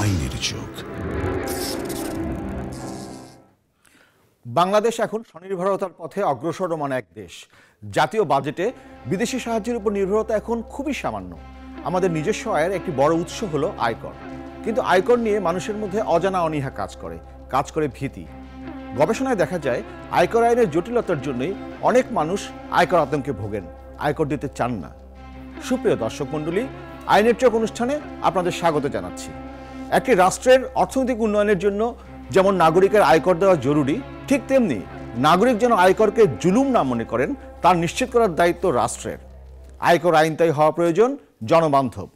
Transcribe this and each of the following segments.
আইনের চোখ। বাংলাদেশ এখন স্বনির্ভরতার পথে অগ্রসরমান এক দেশ। জাতীয় বাজেটে বিদেশি সাহায্যের উপর নির্ভরতা এখন খুবই সামান্য। আমাদের নিজস্ব আয়ের একটি বড় উৎস হলো আয়কর। কিন্তু আয়কর নিয়ে মানুষের মধ্যে অজানা অনীহা কাজ করে ভীতি। গবেষণায় দেখা যায় আয়কর আইনের জটিলতার জন্যই অনেক মানুষ আয়কর আতঙ্কে ভোগেন, আয়কর দিতে চান না। সুপ্রিয় দর্শক মণ্ডলী, আইনের চোখ অনুষ্ঠানে আপনাদের স্বাগত জানাচ্ছি। একটি রাষ্ট্রের অর্থনৈতিক উন্নয়নের জন্য যেমন নাগরিকের আয়কর দেওয়া জরুরি, ঠিক তেমনি নাগরিক যেন আয়করকে জুলুম না মনে করেন তার নিশ্চিত করার দায়িত্ব রাষ্ট্রের। আয়কর আইন তাই হওয়া প্রয়োজন জনবান্ধব।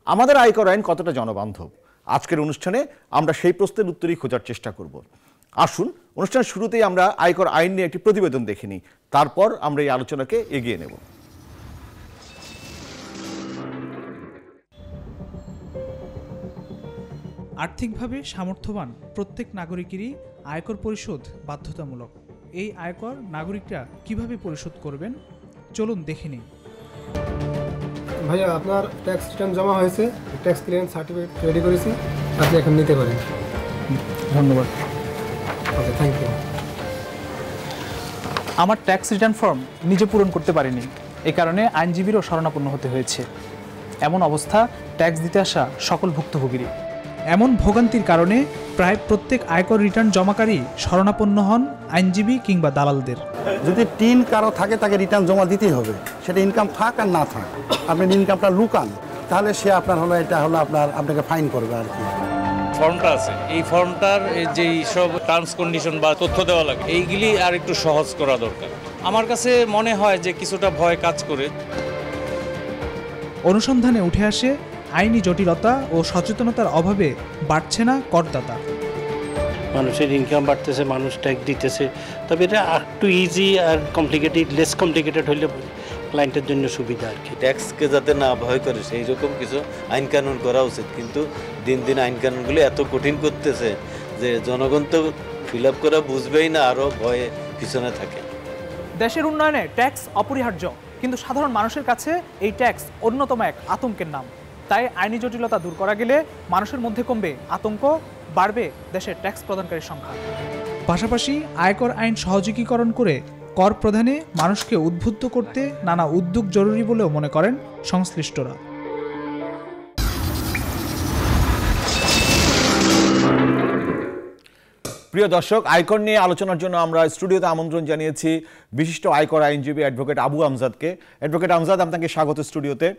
আমাদের আয়কর আইন কতটা জনবান্ধব? আজকের অনুষ্ঠানে আমরা সেই প্রশ্নের উত্তরই খোঁজার চেষ্টা করব। আসুন অনুষ্ঠানের শুরুতেই আমরা আয়কর আইন নিয়ে একটি প্রতিবেদন দেখে নিই, তারপর আমরা এই আলোচনাকে এগিয়ে নেব। আর্থিকভাবে সামর্থ্যবান প্রত্যেক নাগরিকেরই আয়কর পরিশোধ বাধ্যতামূলক। এই আয়কর নাগরিকরা কিভাবে পরিশোধ করবেন চলুন দেখে নিই। ভাইয়া, আপনার ট্যাক্স রিটার্ন জমা হয়েছে, ট্যাক্স ক্লিয়ারেন্স সার্টিফিকেট রেডি করেছি, আপনি এখন নিতে পারেন। ধন্যবাদ। ওকে, থ্যাংক ইউ। আমার ট্যাক্স রিটার্ন ফর্ম নিজে পূরণ করতে পারিনি, এই কারণে আইনজীবীরও শরণাপন্ন হতে হয়েছে। এমন অবস্থা ট্যাক্স দিতে আসা সকল ভুক্তভোগীরই। এমন ভোগান্তির কারণে প্রায় প্রত্যেক আয়কর রিটার্ন জমাকারী শরণাপন্ন হন আইনজীবী কিংবা দালালদের। যদি টিন কারো থাকে তাকে রিটার্ন জমা দিতেই হবে, সেটা ইনকাম থাক আর না থাক। আপনি ইনকামটা লুকান, তাহলে সে আপনার হলো এটা হলো আপনাকে ফাইন করবে আর কি। ফর্মটা আছে, এই ফর্মটার যেই সব টার্মস কন্ডিশন বা তথ্য দেওয়া লাগে এইগুলি আর একটু সহজ করা দরকার। আমার কাছে মনে হয় যে কিছুটা ভয় কাজ করে। অনুসন্ধানে উঠে আসে আইনি জটিলতা ও সচেতনতার অভাবে বাড়ছে না করদাতা। মানুষের ইনকাম বাড়তেছে, মানুষ ট্যাক্স দিতেছে, তবে এটা একটু ইজি আর লেস কমপ্লিকেটেড হইলে ক্লায়েন্টের জন্য সুবিধা আর কি। ট্যাক্সকে যাতে না ভয় করে সেই রকম কিছু আইন কানুন করা উচিত, কিন্তু দিন দিন আইন কানুনগুলি এত কঠিন করতেছে যে জনগণ তো ফিল আপ করা বুঝবেই না, আরও ভয়ে পিছনে থাকে। দেশের উন্নয়নে ট্যাক্স অপরিহার্য, কিন্তু সাধারণ মানুষের কাছে এই ট্যাক্স অন্যতম এক আতঙ্কের নাম। তাই আইনি জটিলতা দূর করা গেলে মানুষের মধ্যে কমবে আতঙ্ক, বাড়বে দেশের ট্যাক্স প্রদানকারীর সংখ্যা। পাশাপাশি আয়কর আইন সহযোগীকরণ করে কর প্রদানে মানুষকে উদ্বুদ্ধ করতে নানা উদ্যোগ জরুরি বলেও মনে করেন সংশ্লিষ্টরা। প্রিয় দর্শক, আয়কর নিয়ে আলোচনার জন্য আমরা স্টুডিওতে আমন্ত্রণ জানিয়েছি বিশিষ্ট আয়কর আইনজীবী অ্যাডভোকেট আবু আমজাদকে। অ্যাডভোকেট আমজাদ, আপনাকে স্বাগত স্টুডিওতে।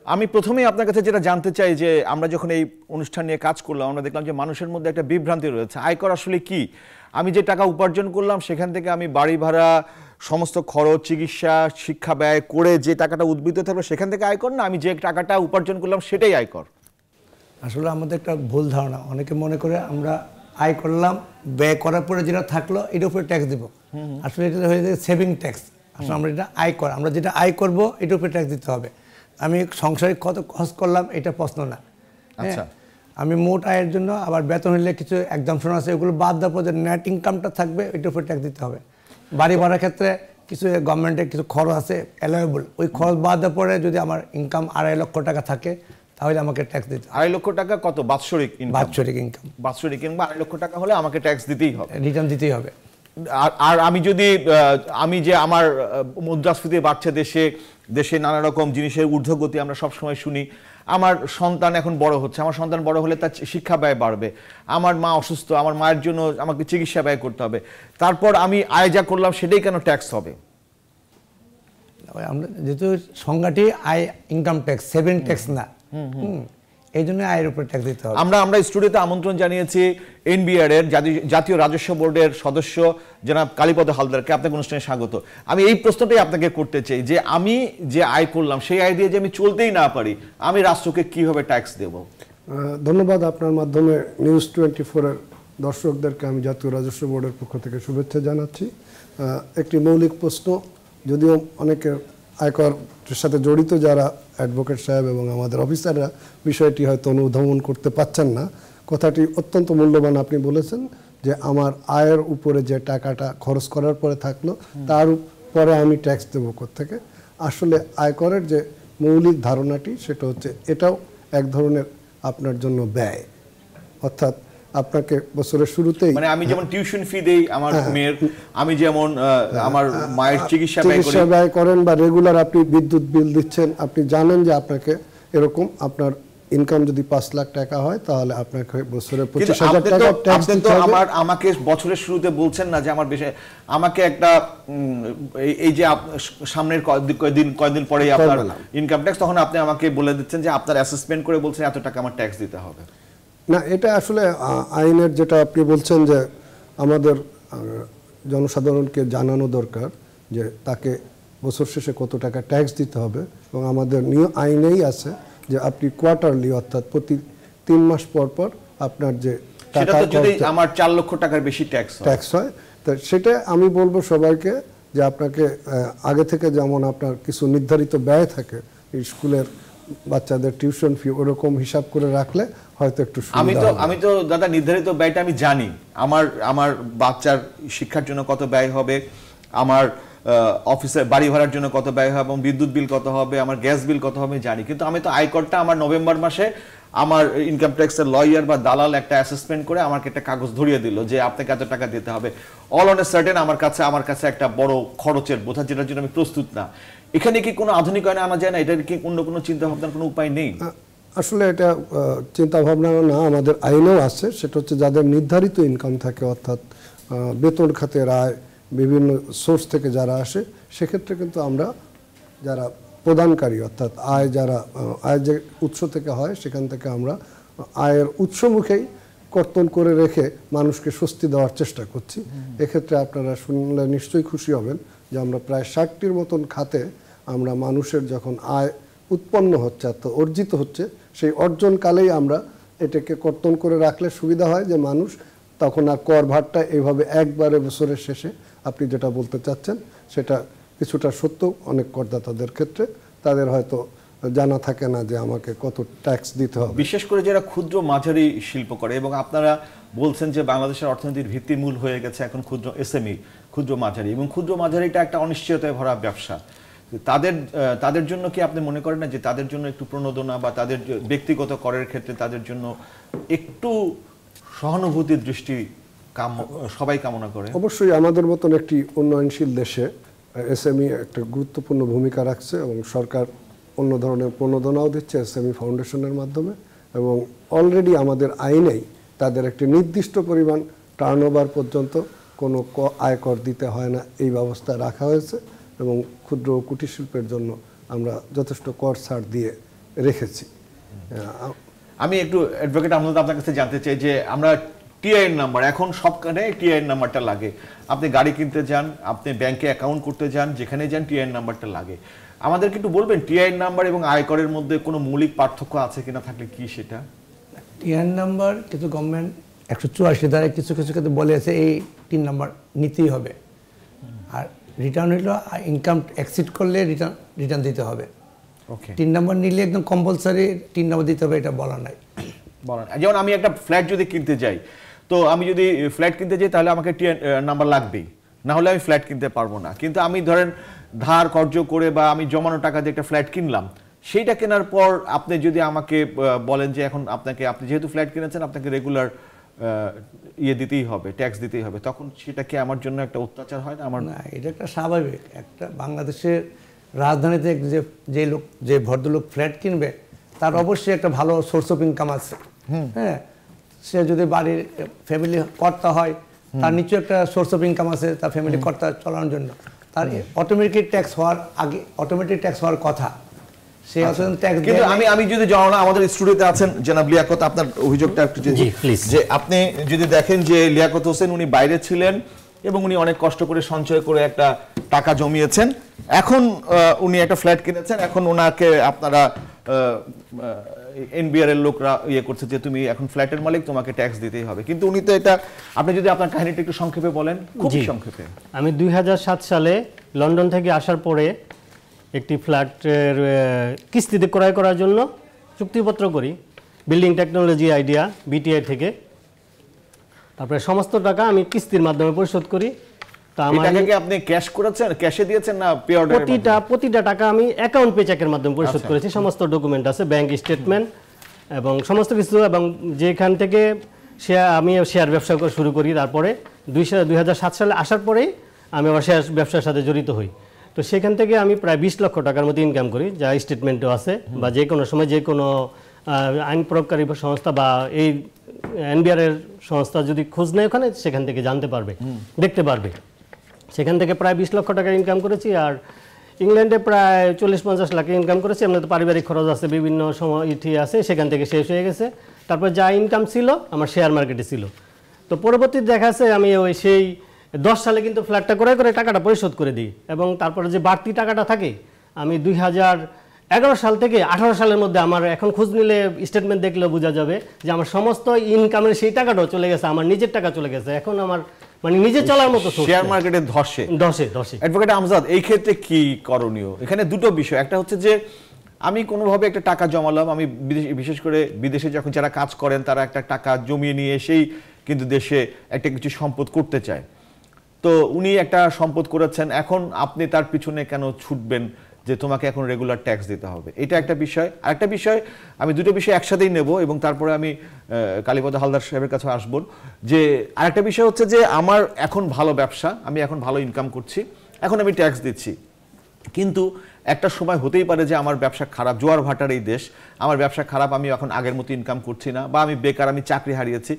আমি প্রথমেই আপনার কাছে যেটা জানতে চাই যে আমরা যখন এই অনুষ্ঠান নিয়ে কাজ করলাম, আমরা দেখলাম যে মানুষের মধ্যে একটা বিভ্রান্তি রয়েছে। আয়কর আসলে কি? আমি যে টাকা উপার্জন করলাম সেখান থেকে আমি বাড়ি ভাড়া, সমস্ত খরচ, চিকিৎসা, শিক্ষা ব্যয় করে যে টাকাটা উদ্বৃত্ত থাকলো সেখান থেকে আয়কর, না আমি যে টাকাটা উপার্জন করলাম সেটাই আয়কর? আসলে আমাদের একটা ভুল ধারণা, অনেকে মনে করে আমরা আয় করলাম, ব্যয় করার পরে যেটা থাকলো এটার উপরে ট্যাক্স দিব। আসলে এটা হয়ে যায় সেভিং ট্যাক্স। আসলে আমরা এটা আয় কর, আমরা যেটা আয় করবো এটার উপরে ট্যাক্স দিতে হবে। আমি সংসারে কত খরচ করলাম এটা প্রশ্ন না। আচ্ছা, আমি মোট আয়ের জন্য আবার বেতন হলে কিছু এক্সাম্পশন আছে, ওগুলো বাদ দেওয়ার পর যে নেট ইনকামটা থাকবে এটার উপরে ট্যাক্স দিতে হবে। বাড়ি ভাড়ার ক্ষেত্রে কিছু গভর্নমেন্টের কিছু খরচ আছে অ্যালাউয়েবল, ওই খরচ বাদ দেওয়ার পরে যদি আমার ইনকাম 2.5 লক্ষ টাকা থাকে তাহলে আমাকে ট্যাক্স দিতে হবে। 2.5 লক্ষ টাকা কত বাৎসরিক ইনকাম? বাৎসরিক ইনকাম, বাৎসরিক কিংবা 2.5 লক্ষ টাকা হলে আমাকে ট্যাক্স দিতেই হবে, রিটার্ন দিতেই হবে। আর আমি যে আমার মুদ্রাস্ফীতি বাড়ছে, দেশে নানা রকম জিনিসের ঊর্ধ্বগতি আমরা সবসময় শুনি। আমার সন্তান এখন বড় হচ্ছে, আমার সন্তান বড় হলে তার শিক্ষা ব্যয় বাড়বে, আমার মা অসুস্থ, আমার মায়ের জন্য আমাকে চিকিৎসা ব্যয় করতে হবে, তারপর আমি আয় যা করলাম সেটাই কেন ট্যাক্স হবে? আমরা যেহেতু সংজ্ঞাটি আয় ইনকাম ট্যাক্স, সেভিং ট্যাক্স না, এই জন্য আয়ের উপর ট্যাক্স দিতে হবে। আমরা স্টুডিওতে আমন্ত্রণ জানিয়েছি এনবিআর এর জাতীয় রাজস্ব বোর্ডের সদস্য জনাব কালীপদ হালদারকে। আপনাকে অনুষ্ঠানে স্বাগত। আমি এই প্রশ্নটাই আপনাকে করতে চাই যে আমি যে আয় করলাম সেই আয় দিয়ে যে আমি চলতেই না পারি, আমি রাষ্ট্রকে কিভাবে ট্যাক্স দেব? ধন্যবাদ। আপনার মাধ্যমে নিউজ 24 এর দর্শকদেরকে আমি জাতীয় রাজস্ব বোর্ডের পক্ষ থেকে শুভেচ্ছা জানাচ্ছি। একটি মৌলিক প্রশ্ন, যদিও অনেকে আয়করের সাথে জড়িত যারা অ্যাডভোকেট সাহেব এবং আমাদের অফিসাররা বিষয়টি হয়তো অনুধাবন করতে পারছেন না। কথাটি অত্যন্ত মূল্যবান। আপনি বলেছেন যে আমার আয়ের উপরে যে টাকাটা খরচ করার পরে থাকলো তার পরে আমি ট্যাক্স দেবো কোত্থেকে। আসলে আয়করের যে মৌলিক ধারণাটি সেটা হচ্ছে এটাও এক ধরনের আপনার জন্য ব্যয়। অর্থাৎ আপনাকে বছরের শুরুতেই মানে আমি যেমন টিউশন ফি দেই আমার মেয়ের, আমি যেমন আমার মায়ের চিকিৎসা ব্যয় করেন বা রেগুলার আপনি বিদ্যুৎ বিল দিচ্ছেন, আপনি জানেন যে আপনাকে এরকম আপনার ইনকাম যদি 5 লাখ টাকা হয় তাহলে আপনাকে বছরে 25,000 টাকা ট্যাক্স দিতে হবে। আমাকে বছরের শুরুতে বলছেন না যে আমার বেশি, আমাকে একটা এই যে সামনের কয়েকদিন পরে আপনার ইনকাম ট্যাক্স, তখন আপনি আমাকে বলে দিচ্ছেন যে আপনার অ্যাসেসমেন্ট করে বলছেন এত টাকা আমার ট্যাক্স দিতে হবে। না, এটা আসলে আইনের যেটা আপনি বলছেন যে আমাদের জনসাধারণকে জানানো দরকার যে তাকে বছর শেষে কত টাকা ট্যাক্স দিতে হবে, এবং আমাদের আইনেই আছে যে আপনি কোয়ার্টারলি অর্থাৎ প্রতি 3 মাস পর পর আপনার যে সেটা তো যদি আমার 4 লক্ষ টাকার বেশি ট্যাক্স হয়, তো সেটা আমি বলবো সবাইকে যে আপনাকে আগে থেকে যেমন আপনার কিছু নির্ধারিত ব্যয় থাকে স্কুলের বাচ্চাদের টিউশন ফি, ওরকম হিসাব করে রাখলে হয়তো একটু সুবিধা হবে। আমি তো দাদা নির্ধারিত ব্যয়টা আমি জানি, আমার বাচ্চার শিক্ষার জন্য কত ব্যয় হবে, আমার অফিসে বাড়ি ভাড়ার জন্য কত ব্যয় হবে, এবং বিদ্যুৎ বিল কত হবে, আমার গ্যাস বিল কত হবে জানি। কিন্তু আমি তো আয়করটা আমার নভেম্বর মাসে আমার ইনকাম ট্যাক্সের লয়ার বা দালাল একটা অ্যাসেসমেন্ট করে আমাকে একটা কাগজ ধরিয়ে দিল যে আপনাকে এত টাকা দিতে হবে। অল অন এ সার্টেন আমার কাছে একটা বড় খরচের বোঝা, যেটার জন্য আমি প্রস্তুত না। এখানে কি কোনো আধুনিকায়নে আনা যায় না? এটার কি অন্য কোনো চিন্তা ভাবনার কোনো উপায় নেই? আসলে এটা চিন্তা ভাবনা না, আমাদের আইনেও আছে। সেটা হচ্ছে যাদের নির্ধারিত ইনকাম থাকে, অর্থাৎ বেতন খাতের আয়, বিভিন্ন সোর্স থেকে যারা আসে, সেক্ষেত্রে কিন্তু আমরা যারা প্রদানকারী অর্থাৎ আয় যে উৎস থেকে হয় সেখান থেকে আমরা আয়ের উৎসমুখেই কর্তন করে রেখে মানুষকে স্বস্তি দেওয়ার চেষ্টা করছি। এক্ষেত্রে আপনারা শুনলে নিশ্চয়ই খুশি হবেন যে আমরা প্রায় 60টির মতন খাতে আমরা মানুষের যখন আয় উৎপন্ন হচ্ছে অর্থাৎ অর্জিত হচ্ছে, সেই অর্জনকালেই আমরা এটাকে কর্তন করে রাখলে সুবিধা হয় যে মানুষ তখন আর কর ভারটা এইভাবে একবারে বছরের শেষে আপনি যেটা বলতে চাচ্ছেন সেটা কিছুটা সত্য। অনেক করদাতাদের ক্ষেত্রে তাদের হয়তো জানা থাকে না যে আমাকে কত ট্যাক্স দিতে হবে, বিশেষ করে যারা ক্ষুদ্র মাঝারি শিল্প করে। এবং আপনারা বলছেন যে বাংলাদেশের অর্থনীতির ভিত্তিমূল হয়ে গেছে এখন ক্ষুদ্র এসএমই, ক্ষুদ্র মাঝারি, এবং ক্ষুদ্র মাঝারিটা একটা অনিশ্চয়তায় ভরা ব্যবসা। তাদের জন্য কি আপনি মনে করেন না যে তাদের জন্য একটু প্রণোদনা বা তাদের ব্যক্তিগত করের ক্ষেত্রে তাদের জন্য একটু সহানুভূতির দৃষ্টি সবাই কামনা করে? অবশ্যই আমাদের মতন একটি উন্নয়নশীল দেশে এসএমই একটা গুরুত্বপূর্ণ ভূমিকা রাখছে, এবং সরকার অন্য ধরনের প্রণোদনাও দিচ্ছে এসএমই ফাউন্ডেশনের মাধ্যমে। এবং অলরেডি আমাদের আইনেই তাদের একটি নির্দিষ্ট পরিমাণ টার্নওভার পর্যন্ত কোনো আয়কর দিতে হয় না, এই ব্যবস্থা রাখা হয়েছে। এবং ক্ষুদ্র ও কুটির শিল্পের জন্য আমরা যথেষ্ট কর ছাড় দিয়ে রেখেছি। আমি একটু অ্যাডভোকেট আহমেদ আপনার কাছে জানতে চাই যে আমরা টিআইএন নাম্বার, এখন সবখানে টিআইএন নাম্বারটা লাগে। আপনি গাড়ি কিনতে যান, আপনি ব্যাংকে অ্যাকাউন্ট করতে যান, যেখানে যান টিআইএন নাম্বারটা লাগে। আমাদেরকে একটু বলবেন টিআইএন নাম্বার এবং আয়করের মধ্যে কোনো মৌলিক পার্থক্য আছে কিনা, থাকলে কি সেটা? টিআইএন নাম্বার কিছু গভর্নমেন্ট 184 ধারায় কিছু ক্ষেত্রে বলেছে এই 3 নাম্বার নিতেই হবে, আর রিটার্ন হইলো ইনকাম এক্সিড করলে রিটার্ন দিতে হবে। ওকে, 3 নাম্বার নিলে একদম কম্পালসারি 3 নাম্বার দিতে হবে, এটা বলা নাই। যেমন আমি একটা ফ্ল্যাট যদি কিনতে যাই, তো আমি যদি ফ্ল্যাট কিনতে যাই তাহলে আমাকে টিআইএন নাম্বার লাগবেই, না হলে আমি ফ্ল্যাট কিনতে পারবো না। কিন্তু আমি ধরেন ধার কর্জ করে বা আমি জমানো টাকা দিয়ে একটা ফ্ল্যাট কিনলাম, সেইটা কেনার পর আপনি যদি আমাকে বলেন যে এখন আপনি যেহেতু ফ্ল্যাট কিনেছেন আপনাকে রেগুলার দিতেই হবে, ট্যাক্স দিতেই হবে, তখন সেটা কি আমার জন্য একটা অত্যাচার হয় না? আমার না, এটা একটা স্বাভাবিক। একটা বাংলাদেশের রাজধানীতে যে ভদ্রলোক ফ্ল্যাট কিনবে তার অবশ্যই একটা ভালো সোর্স অফ ইনকাম আছে। হ্যাঁ, সে যদি বাড়ির ফ্যামিলি কর্তা হয় তার নিশ্চয়ই একটা সোর্স অফ ইনকাম আছে তার ফ্যামিলি কর্তা চালানোর জন্য। তার অটোমেটিক ট্যাক্স হওয়ার কথা। সে ট্যাক্স কিন্তু আমি যদি জানো না, আমাদের স্টুডিওতে আছেন জনাব লিয়াকত, আপনার অভিযোগটা একটু যে আপনি যদি দেখেন যে লিয়াকত হোসেন উনি বাইরে ছিলেন এবং উনি অনেক কষ্ট করে সঞ্চয় করে একটা টাকা জমিয়েছেন, এখন উনি একটা ফ্ল্যাট কিনেছেন, এখন ওনাকে আপনারা এনবিআর এর লোকরা করছে যে তুমি এখন ফ্ল্যাটের মালিক, তোমাকে ট্যাক্স দিতেই হবে। কিন্তু উনি তো এটা, আপনি যদি আপনার কাহিনীটা একটু সংক্ষেপে বলেন, খুব সংক্ষেপে। আমি 2007 সালে লন্ডন থেকে আসার পরে একটি ফ্ল্যাটের কিস্তিতে ক্রয় করার জন্য চুক্তিপত্র করি বিল্ডিং টেকনোলজি আইডিয়া বিটিআই থেকে। তারপরে সমস্ত টাকা আমি কিস্তির মাধ্যমে পরিশোধ করি। তা আমার কি আপনি ক্যাশ করেছেন, ক্যাশে দিয়েছেন না পে অর্ডার? প্রতিটা টাকা আমি অ্যাকাউন্ট পে চেকের মাধ্যমে পরিশোধ করেছি। সমস্ত ডকুমেন্ট আছে, ব্যাংক স্টেটমেন্ট এবং সমস্ত কিছু, এবং যেখান থেকে আমি শেয়ার ব্যবসা শুরু করি। তারপরে 2007 সালে আসার পরেই আমি আবার শেয়ার ব্যবসার সাথে জড়িত হই। তো সেখান থেকে আমি প্রায় 20 লক্ষ টাকার মতো ইনকাম করি, যা স্টেটমেন্টও আছে, বা যে কোনো সময় যে কোনো আইন প্রয়োগকারী সংস্থা বা এই এনবিআর এর সংস্থা যদি খোঁজ নেয় ওখানে, সেখান থেকে জানতে পারবে, দেখতে পারবে। সেখান থেকে প্রায় 20 লক্ষ টাকা ইনকাম করেছি। আর ইংল্যান্ডে প্রায় 40-50 লাখ ইনকাম করেছি। আমরা তো পারিবারিক খরচ আছে, বিভিন্ন সময় আছে, সেখান থেকে শেষ হয়ে গেছে। তারপর যা ইনকাম ছিল আমার শেয়ার মার্কেটে ছিল। তো পরবর্তীতে দেখা যাচ্ছে আমি ওই সেই 10 সালে কিন্তু ফ্ল্যাটটা ক্রয় করে টাকাটা পরিশোধ করে দিই, এবং তারপরে যে বাড়তি টাকাটা থাকে আমি 2011 সাল থেকে 18 সালের মধ্যে আমার এখন খোঁজ নিলে স্টেটমেন্ট দেখলেও বোঝা যাবে যে আমার সমস্ত ইনকামের সেই টাকাটাও চলে গেছে, আমার নিজের টাকা চলে গেছে। এখন আমার মানে নিজে চলার মতো শেয়ার মার্কেটে ধসে। অ্যাডভোকেট আমজাদ, এই ক্ষেত্রে কি করণীয়? এখানে দুটো বিষয়, একটা হচ্ছে যে আমি কোনোভাবে একটা টাকা জমালাম, আমি বিশেষ করে বিদেশে যখন যারা কাজ করেন তারা একটা টাকা জমিয়ে নিয়ে এসেই কিন্তু দেশে একটা কিছু সম্পদ করতে চায়। তো উনি একটা সম্পদ করেছেন, এখন আপনি তার পিছনে কেন ছুটবেন যে তোমাকে এখন রেগুলার ট্যাক্স দিতে হবে? এটা একটা বিষয়। আরেকটা বিষয়, আমি দুটো বিষয় একসাথেই নেব এবং তারপরে আমি কালীপদ হালদার সাহেবের কাছে আসব। যে আরেকটা বিষয় হচ্ছে যে আমার এখন ভালো ব্যবসা, আমি এখন ভালো ইনকাম করছি, এখন আমি ট্যাক্স দিচ্ছি, কিন্তু একটা সময় হতেই পারে যে আমার ব্যবসা খারাপ, জোয়ার ভাটার এই দেশ, আমার ব্যবসা খারাপ, আমি এখন আগের মতো ইনকাম করছি না, বা আমি বেকার, আমি চাকরি হারিয়েছি,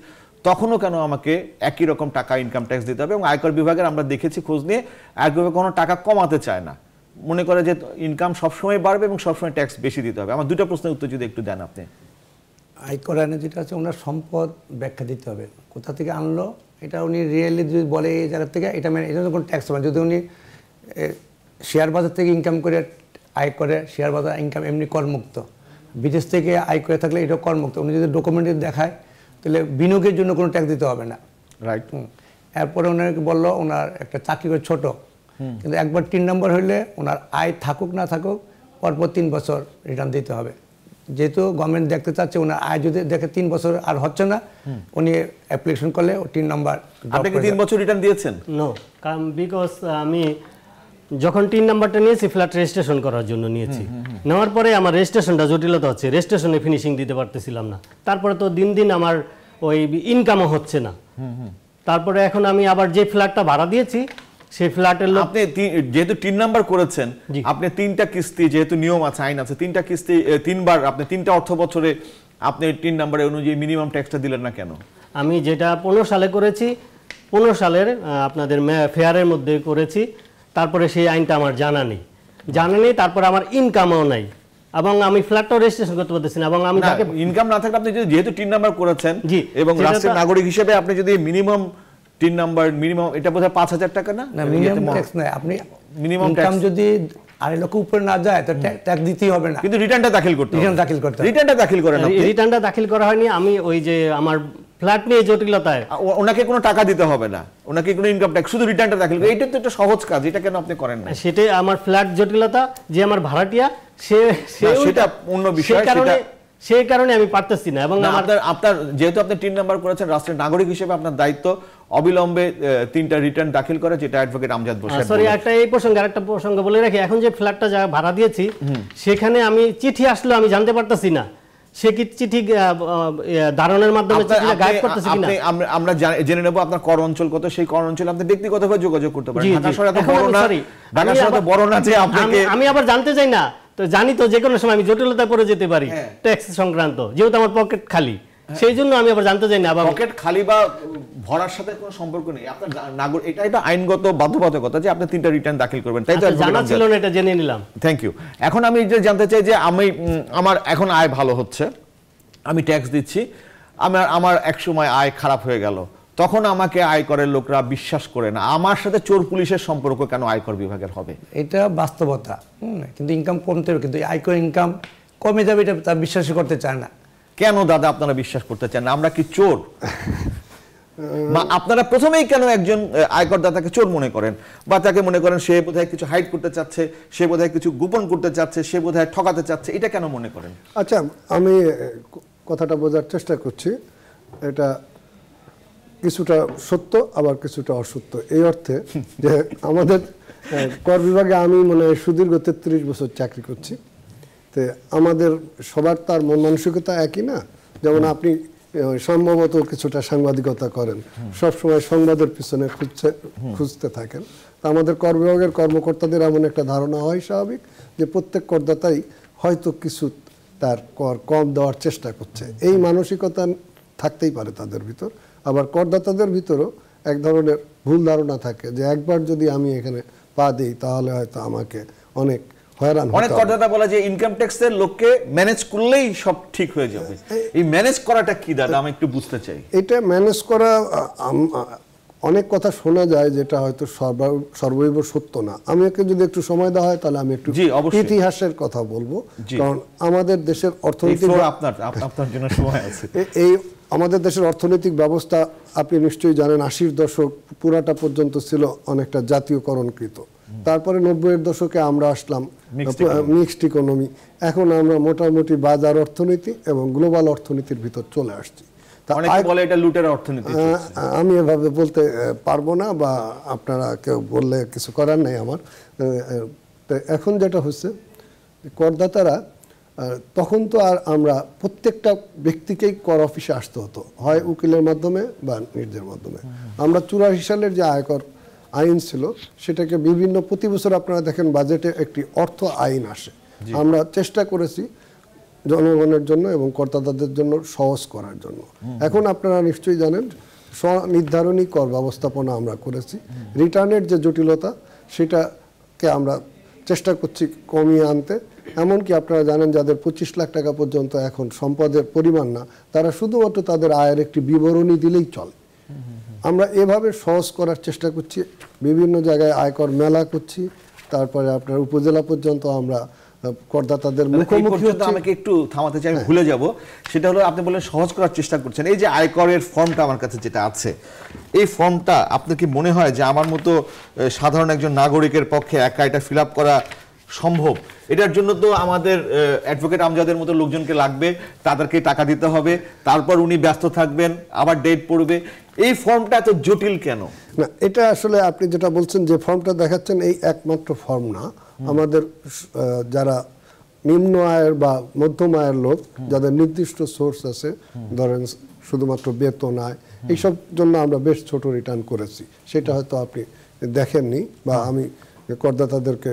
তখনও কেন আমাকে একই রকম টাকা ইনকাম ট্যাক্স দিতে হবে? এবং আয়কর বিভাগের আমরা দেখেছি খোঁজ নিয়ে, আয়কর বিভাগ কোনো টাকা কমাতে চায় না, মনে করে যে ইনকাম সবসময় বাড়বে এবং সবসময় ট্যাক্স বেশি দিতে হবে। আমার দুটো প্রশ্নের উত্তর যদি একটু দেন আপনি। আয়কর আইনে যেটা আছে, ওনার সম্পদ ব্যাখ্যা দিতে হবে, কোথা থেকে আনলো এটা উনি রিয়েলি যদি বলে এই জায়গা থেকে, এটা মানে এটা কোনো ট্যাক্স হবে না। যদি উনি শেয়ার বাজার থেকে ইনকাম করে আয় করে, শেয়ার বাজার ইনকাম এমনি করমুক্ত, বিদেশ থেকে আয় করে থাকলে এটা করমুক্ত, উনি যদি ডকুমেন্টে দেখায় তাহলে বিনিয়োগের জন্য কোনো ট্যাক্স দিতে হবে না। রাইট। এরপরে ওনাকে বললো ওনার একটা চাকরি করে ছোট, কিন্তু একবার 3 নম্বর হইলে ওনার আয় থাকুক না থাকুক পরপর 3 বছর রিটার্ন দিতে হবে। যেহেতু গভর্নমেন্ট দেখতে চাচ্ছে ওনার আয় যদি দেখে 3 বছর আর হচ্ছে না, উনি অ্যাপ্লিকেশন করলে 3 নম্বর। আপনি কি 3 বছর রিটার্ন দিয়েছেন? নো, কারণ বিকজ আমি যখন 3 নাম্বারটা নিয়েছি ফ্ল্যাট রেজিস্ট্রেশন করার জন্য নিয়েছি, নেওয়ার পরে আমার রেজিস্ট্রেশনটা জটিলতা হচ্ছে, রেজিস্ট্রেশনে ফিনিশিং দিতে পারতেছিলাম না। তারপরে তো দিন দিন আমার ওই ইনকামও হচ্ছে না। তারপরে এখন আমি আবার যে ফ্ল্যাটটা ভাড়া দিয়েছি সেই ফ্ল্যাটের লোক, আপনি যেহেতু 3 নাম্বার করেছেন, আপনি 3টা কিস্তি, যেহেতু নিয়ম আছে, আইন আছে, 3টা কিস্তি 3 বার, আপনি 3টা অর্থ বছরে আপনি 3 নাম্বারে অনুযায়ী মিনিমাম ট্যাক্সটা দিলেন না কেন? আমি যেটা 15 সালে করেছি, 15 সালের আপনাদের ফেয়ারের মধ্যে করেছি, তারপরে সেই আইনটা আমার জানা নেই, তারপরে আমার ইনকামও নাই, এবং আমি ফ্ল্যাটটাও রেজিস্ট্রেশন করতে পারতেছি না। এবং আমি তাকে ইনকাম না থাকলে আপনি যেহেতু 3 নাম্বার করেছেন এবং রাষ্ট্রের নাগরিক হিসেবে আপনি যদি মিনিমাম 3 নাম্বার মিনিমাম, এটা বোধহয় 5,000 টাকা না? না, মিনিমাম ট্যাক্স নাই। আপনি মিনিমাম ইনকাম যদি 2.5 লক্ষ উপরে না যায় তো ট্যাক্স দিতেই হবে না, কিন্তু রিটার্নটা দাখিল করতে হবে। রিটার্নটা দাখিল করেন আপনি? রিটার্নটা দাখিল করা হয়নি। আমি ওই যে আমার ফ্ল্যাট নিয়ে জটিলতায়, ওনাকে কোনো টাকা দিতে হবে না, ওনাকে কোনো ইনকাম ট্যাক্স, শুধু রিটার্নটা দাখিল করে, এটা তো একটা সহজ কাজ, এটা কেন আপনি করেন না? সেটাই আমার ফ্ল্যাট জটিলতা, যে আমার ভাড়াটিয়া সেটা অন্য বিষয়, সেই কারণে আমি পারতেছি না। এবং আপনার যেহেতু আপনি 3 নাম্বার করেছেন, রাষ্ট্রের নাগরিক হিসেবে আপনার দায়িত্ব অবিলম্বে 3টা রিটার্ন দাখিল করে, যেটা অ্যাডভোকেট আমজাদ বসির। সরি, এই প্রসঙ্গে আরেকটা প্রসঙ্গ বলে রাখি। এখন যে ফ্ল্যাটটা যা ভাড়া দিয়েছি, সেখানে আমি চিঠি আসলো আমি জানতে পারতেছি না সে কি চিঠি ধারণের মাধ্যমে চিঠিটা গায়েব করতেছে কিনা। আমরা জেনে নেব আপনার কর অঞ্চল কত, সেই কর অঞ্চলে আপনি ব্যক্তিগতভাবে যোগাযোগ করতে পারেন। ঢাকা শহরে এত বড় না, ঢাকা শহরে এত বড় না যে আপনাকে, আমি আবার জানতে চাই না, তো জানি তো যে কোনো সময় আমি জটিলতায় পড়ে যেতে পারি ট্যাক্স সংক্রান্ত, যেহেতু আমার পকেট খালি, সেই জন্য আমি আবার জানতে চাই না। পকেট খালি বা ভরার সাথে কোনো সম্পর্ক নেই, আপনার নাগরিক, এটা আইনগত বাধ্যবাধকতা যে আপনি 3টা রিটার্ন দাখিল করবেন, তাই তো? জানা ছিল না, এটা জেনে নিলাম। Thank you. এখন আমি যে জানতে চাই যে আমার এখন আয় ভালো হচ্ছে, আমি ট্যাক্স দিচ্ছি, আমার এক সময় আয় খারাপ হয়ে গেল, তখন আমাকে আয়করের লোকরা বিশ্বাস করে না, আমার সাথে চোর পুলিশের সম্পর্ক কেন আয়কর বিভাগের হবে? এটা বাস্তবতা। কিন্তু ইনকাম কমতে হবে, কিন্তু আয়কর ইনকাম কমে যাবে, এটা তার বিশ্বাসই করতে চায় না। কেন দাদা আপনারা বিশ্বাস করতে চান না? আমরা কি চোর? আপনারা প্রথমেই কেন একজন আয়করদাতাকে চোর মনে করেন, বা তাকে মনে করেন সে বোধহয় কিছু হাইড করতে চাচ্ছে, সে বোধহয় কিছু গোপন করতে চাচ্ছে, সে বোধহয় ঠকাতে চাচ্ছে, এটা কেন মনে করেন? আচ্ছা, আমি কথাটা বোঝার চেষ্টা করছি। এটা কিছুটা সত্য আবার কিছুটা অসত্য, এই অর্থে যে আমাদের কর বিভাগে আমি মনে হয় সুদীর্ঘ 33 বছর চাকরি করছি। তো আমাদের সবার তার মন মানসিকতা একই না। যেমন আপনি সম্ভবত কিছুটা সাংবাদিকতা করেন, সবসময় সংবাদের পিছনে খুঁজতে থাকেন। তো আমাদের কর বিভাগের কর্মকর্তাদের এমন একটা ধারণা হয় স্বাভাবিক যে প্রত্যেক করদাতাই হয়তো কিছু তার কর কম দেওয়ার চেষ্টা করছে, এই মানসিকতা থাকতেই পারে তাদের ভিতর। আবার করদাতাদের ভিতরও এক ধরনের ভুল ধারণা থাকে যে একবার যদি আমি এখানে পা দিই তাহলে হয়তো আমাকে অনেক হয়রান হতে হবে। অনেক করদাতা বলে যে ইনকাম ট্যাক্সের লোককে ম্যানেজ করলেই সব ঠিক হয়ে যাবে। এই ম্যানেজ করাটা কি দাদা, আমি একটু বুঝতে চাই। এটা ম্যানেজ করা অনেক কথা শোনা যায় যেটা হয়তো সর্বৈব সত্য না। আমাকে যদি একটু সময় দেওয়া হয় তাহলে আমি একটু ইতিহাসের কথা বলবো, কারণ আমাদের দেশের অর্থনৈতিক আপনার জন্য সময় আছে। এই আমাদের দেশের অর্থনৈতিক ব্যবস্থা আপনি নিশ্চয়ই জানেন 80-র দশক পুরাটা পর্যন্ত ছিল অনেকটা জাতীয়করণকৃত। তারপরে 90-এর দশকে আমরা আসলাম মিক্সড ইকোনমি। এখন আমরা মোটামুটি বাজার অর্থনীতি এবং গ্লোবাল অর্থনীতির ভিতর চলে আসছি। বলে এটা লুটের অর্থনীতি। আমি এভাবে বলতে পারবো না, বা আপনারা কেউ বললে কিছু করার নেই আমার। এখন যেটা হচ্ছে করদাতারা, তখন তো আর আমরা প্রত্যেকটা ব্যক্তিকেই কর অফিসে আসতে হতো, হয় উকিলের মাধ্যমে বা নিজের মাধ্যমে। আমরা 84 সালের যে আয়কর আইন ছিল সেটাকে বিভিন্ন প্রতি বছর আপনারা দেখেন বাজেটে একটি অর্থ আইন আসে। আমরা চেষ্টা করেছি জনগণের জন্য এবং করদাতাদের জন্য সহজ করার জন্য। এখন আপনারা নিশ্চয়ই জানেন স্বনির্ধারণী কর ব্যবস্থাপনা আমরা করেছি। রিটার্নের যে জটিলতা সেটাকে আমরা চেষ্টা করছি কমিয়ে আনতে। এমনকি আপনারা জানেন যাদের 25 লাখ টাকা পর্যন্ত এখন সম্পদের পরিমাণ না, তারা শুধুমাত্র তাদের আয়ের একটি বিবরণী দিলেই চলে। আমরা এভাবে সহজ করার চেষ্টা করছি, বিভিন্ন জায়গায় আয়কর মেলা করছি, তারপরে আপনার উপজেলা পর্যন্ত আমরা করদাতাদের মুখোমুখি হচ্ছি। আমাকে একটু থামাতে চাই, আমি ভুলে যাব। সেটা হলো আপনি বললেন সহজ করার চেষ্টা করছেন। এই যে আয়করের ফর্মটা আমার কাছে যেটা আছে, এই ফর্মটা আপনার কি মনে হয় যে আমার মতো সাধারণ একজন নাগরিকের পক্ষে একা এটা ফিল আপ করা সম্ভব? এটার জন্য তো আমাদের অ্যাডভোকেট আমজাদের মতো লোকজনকে লাগবে, তাদেরকে টাকা দিতে হবে, তারপর উনি ব্যস্ত থাকবেন, আবার ডেট পড়বে। এই ফর্মটা এত জটিল কেন? না, এটা আসলে আপনি যেটা বলছেন যে ফর্মটা দেখাচ্ছেন এই একমাত্র ফর্ম না। আমাদের যারা নিম্ন আয়ের বা মধ্যম আয়ের লোক, যাদের নির্দিষ্ট সোর্স আছে, ধরেন শুধুমাত্র বেতন আয়, এইসব জন্য আমরা বেশ ছোট রিটার্ন করেছি। সেটা হয়তো আপনি দেখেননি, বা আমি করদাতাদেরকে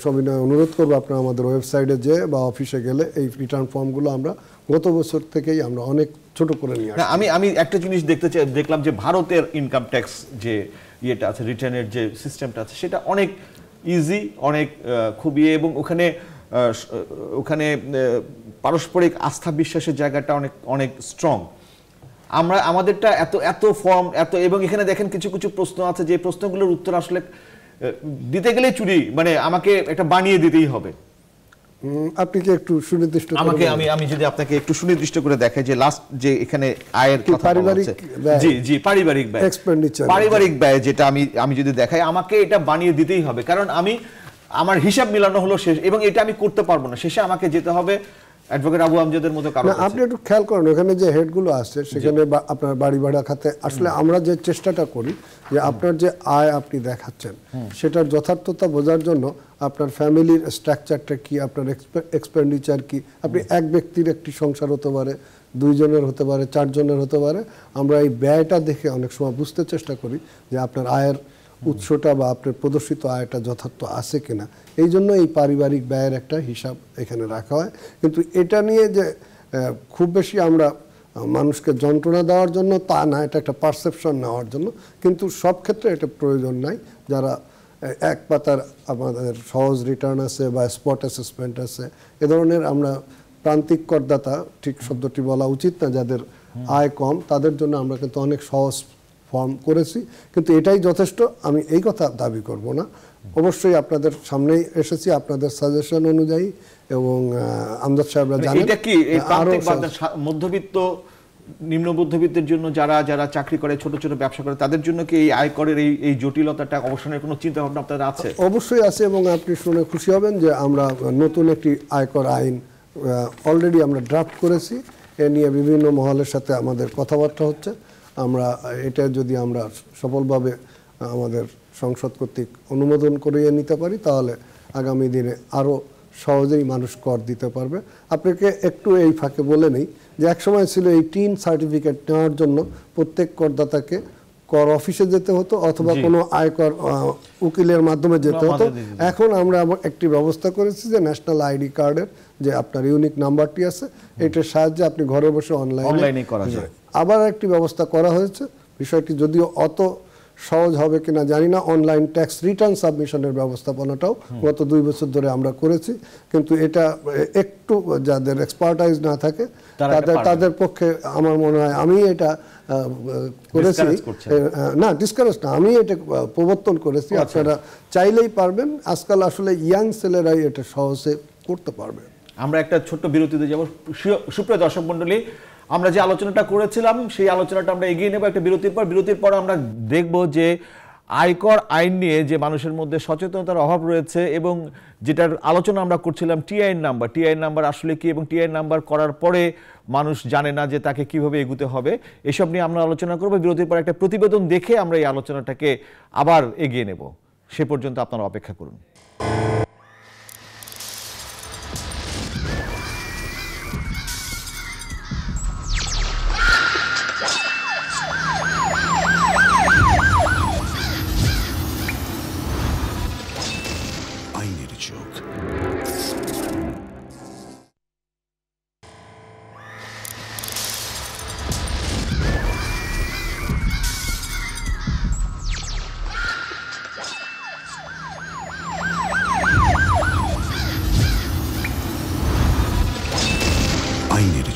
সবিনয় অনুরোধ করবো আপনারা আমাদের ওয়েবসাইটে যে বা অফিসে গেলে এই রিটার্ন ফর্মগুলো আমরা গত বছর থেকেই আমরা অনেক ছোট করে নিয়ে আসছি। আমি একটা জিনিস দেখলাম যে ভারতের ইনকাম ট্যাক্স যে ইয়েটা আছে, রিটার্নের যে সিস্টেমটা আছে, সেটা অনেক ইজি, অনেক খুবই, এবং ওখানে পারস্পরিক আস্থা বিশ্বাসের জায়গাটা অনেক অনেক স্ট্রং। আমাদেরটা এত ফর্ম এবং এখানে দেখেন কিছু কিছু প্রশ্ন আছে যে প্রশ্নগুলোর উত্তর আসলে দিতে গেলে চুরি, মানে আমাকে এটা বানিয়ে দিতেই হবে। আপনি কি একটু সুনির্দিষ্ট আমাকে আমি যদি আপনাকে একটু সুনির্দিষ্ট করে দেখাই যে লাস্ট যে এখানে আয়ের কথা বলছে, জি পারিবারিক ব্যয়, পারিবারিক ব্যয়, যেটা আমি যদি দেখাই আমাকে এটা বানিয়ে দিতেই হবে, কারণ আমার হিসাব মিলানো হলো শেষ, এবং এটা আমি করতে পারবো না, শেষে আমাকে যেতে হবে অ্যাডভোকেট আবু আমজাদের মতো কারণ। আপনি একটু খেয়াল করেন ওখানে যে হেডগুলো আছে সেখানে আপনার বাড়ি ভাড়া খাতে আসলে আমরা যে চেষ্টাটা করি যে আপনার যে আয় আপনি দেখাচ্ছেন সেটার যথার্থতা বোঝার জন্য আপনার ফ্যামিলির স্ট্রাকচারটা কি, আপনার এক্সপেন্ডিচার কি, আপনি এক ব্যক্তির একটি সংসার হতে পারে, 2 জনের হতে পারে, 4 জনের হতে পারে, আমরা এই ব্যয়টা দেখে অনেক সময় বুঝতে চেষ্টা করি যে আপনার আয়ের উৎসটা বা আপনার প্রদর্শিত আয়টা যথার্থ আছে কিনা। এই জন্য এই পারিবারিক ব্যয়ের একটা হিসাব এখানে রাখা হয়। কিন্তু এটা নিয়ে যে খুব বেশি আমরা মানুষকে যন্ত্রণা দেওয়ার জন্য তা না, এটা একটা পারসেপশন নেওয়ার জন্য, কিন্তু সব ক্ষেত্রে এটা প্রয়োজন নাই। যারা এক পাতার আমাদের সহজ রিটার্ন আছে বা স্পট অ্যাসেসমেন্ট আছে, এ ধরনের আমরা প্রান্তিক করদাতা, ঠিক শব্দটি বলা উচিত না, যাদের আয় কম, তাদের জন্য আমরা কিন্তু অনেক সহজ ফর্ম করেছি। কিন্তু এটাই যথেষ্ট আমি এই কথা দাবি করব না। অবশ্যই আপনাদের সামনেই এসেছি আপনাদের সাজেশন অনুযায়ী, এবং আমজাদ সাহেবরা জানেন এটা কি মধ্যবিত্ত নিম্ন মধ্যবিত্তের জন্য যারা চাকরি করে, ছোট ছোট ব্যবসা করে, তাদের জন্য কি এই আয়করের এই জটিলতাটা অবসানের কোনো চিন্তা ভাবনা আপনাদের আছে? অবশ্যই আছে, এবং আপনি শুনে খুশি হবেন যে আমরা নতুন একটি আয়কর আইন অলরেডি আমরা ড্রাফট করেছি। এ নিয়ে বিভিন্ন মহলের সাথে আমাদের কথাবার্তা হচ্ছে। আমরা এটা যদি আমরা সফলভাবে আমাদের সংসদ কর্তৃক অনুমোদন করিয়ে নিতে পারি তাহলে আগামী দিনে আরও সহজেই মানুষ কর দিতে পারবে। আপনাকে একটু এই ফাঁকে বলে নেই যে একসময় ছিল এই টিন সার্টিফিকেট নেওয়ার জন্য প্রত্যেক করদাতাকে কর অফিসে যেতে হতো অথবা কোনো আয়কর উকিলের মাধ্যমে যেতে হতো। এখন আমরা একটি ব্যবস্থা করেছি যে ন্যাশনাল আইডি কার্ডের যে আপনার ইউনিক নাম্বারটি আছে, এটার সাহায্যে আপনি ঘরে বসে অনলাইনে করা যায়। আবার একটি ব্যবস্থা করা হয়েছে, বিষয়টি যদিও অত সহজ হবে কিনা জানি না, অনলাইন ট্যাক্স রিটার্ন সাবমিশনের ব্যবস্থাপনাটাও গত 2 বছর ধরে আমরা করেছি। কিন্তু এটা একটু যাদের এক্সপার্টাইজ না থাকে তাদের পক্ষে আমার মনে হয়, আমি এটা করেছি না, ডিসকারেজ না, আমি এটা প্রবর্তন করেছি। আপনারা চাইলেই পারবেন, আজকাল আসলে ইয়াং ছেলেরাই এটা সহজে করতে পারবে। আমরা একটা ছোট্ট বিরতিতে যাব। সুপ্রিয় দর্শক মণ্ডলী, আমরা যে আলোচনাটা করেছিলাম সেই আলোচনাটা আমরা এগিয়ে নেব একটা বিরতির পর আমরা দেখব যে আয়কর আইন নিয়ে যে মানুষের মধ্যে সচেতনতার অভাব রয়েছে এবং যেটার আলোচনা আমরা করছিলাম টিআইএন নাম্বার আসলে কি এবং টিআইএন নাম্বার করার পরে মানুষ জানে না যে তাকে কিভাবে এগুতে হবে, এসব নিয়ে আমরা আলোচনা করব। বিরতির পর একটা প্রতিবেদন দেখে আমরা এই আলোচনাটাকে আবার এগিয়ে নেব। সে পর্যন্ত আপনারা অপেক্ষা করুন।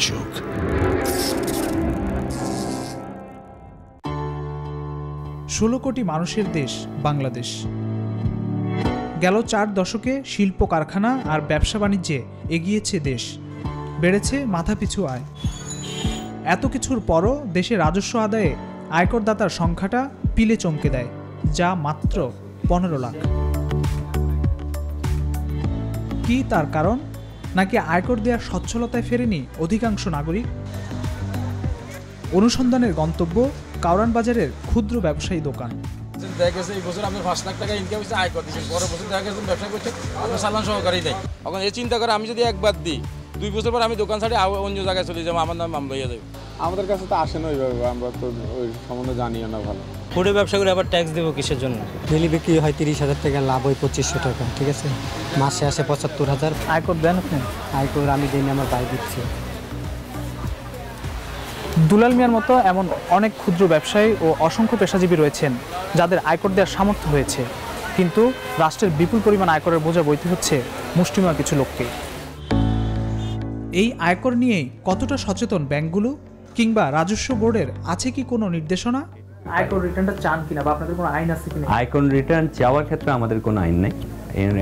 চোখ। 16 কোটি মানুষের দেশ বাংলাদেশ। গেল 4 দশকে শিল্প কারখানা আর ব্যবসা বাণিজ্যে এগিয়েছে দেশ, বেড়েছে মাথাপিছু আয়। এত কিছুর পরও দেশে রাজস্ব আদায়ে আয়করদাতার সংখ্যাটা পিলে চমকে দেয়, যা মাত্র 15 লাখ। কি তার কারণ? নাকি আয়কর দেওয়ার সচ্ছলতায় ফেরেনি অধিকাংশ নাগরিক? অনুসন্ধানের গন্তব্য কাউরান বাজারের ক্ষুদ্র ব্যবসায়ী দোকান। দেখা গেছে এই বছর আপনার 5 লাখ টাকা ইনকাম হচ্ছে, আয়কর দিচ্ছেন, পরের বছর দেখা গেছে ব্যবসা করছে আপনার চালান সহকারী নেই। এখন এই চিন্তা করে আমি যদি একবার দিই, 2 বছর পর আমি দোকান ছাড়ি অন্য জায়গায় চলে যাবো, আমার নাম মামলা হয়ে যাবে। আমাদের কাছে তো আসে না ওইভাবে, আমরা তো ওই সম্বন্ধে জানিও না ভালো। ফুডে ব্যবসা করে আবার ট্যাক্স দেবো কিসের জন্য? ডেলি বিক্রি হয় 30,000 টাকা, লাভ হয় 2500 টাকা, ঠিক আছে, মাসে আসে 75,000। আয়কর দেন আপনি? আয়কর আমি দিই না, আমার ভাই দিচ্ছে। দুলাল মিয়ার মতো এমন অনেক ক্ষুদ্র ব্যবসায়ী ও অসংখ্য পেশাজীবী রয়েছেন যাদের আয়কর দেওয়ার সামর্থ্য হয়েছে, কিন্তু রাষ্ট্রের বিপুল পরিমাণ আয়করের বোঝা বইতে হচ্ছে মুষ্টিমেয় কিছু লোককে। এই আয়কর নিয়ে কতটা সচেতন ব্যাংকগুলো কিংবা রাজস্ব বোর্ডের আছে কি কোনো নির্দেশনা? আয়কর রিটার্নটা চান কিনা বা আপনাদের কোনো আইন আছে কিনা? আয়কর রিটার্ন চাওয়ার ক্ষেত্রে আমাদের কোনো আইন নেই,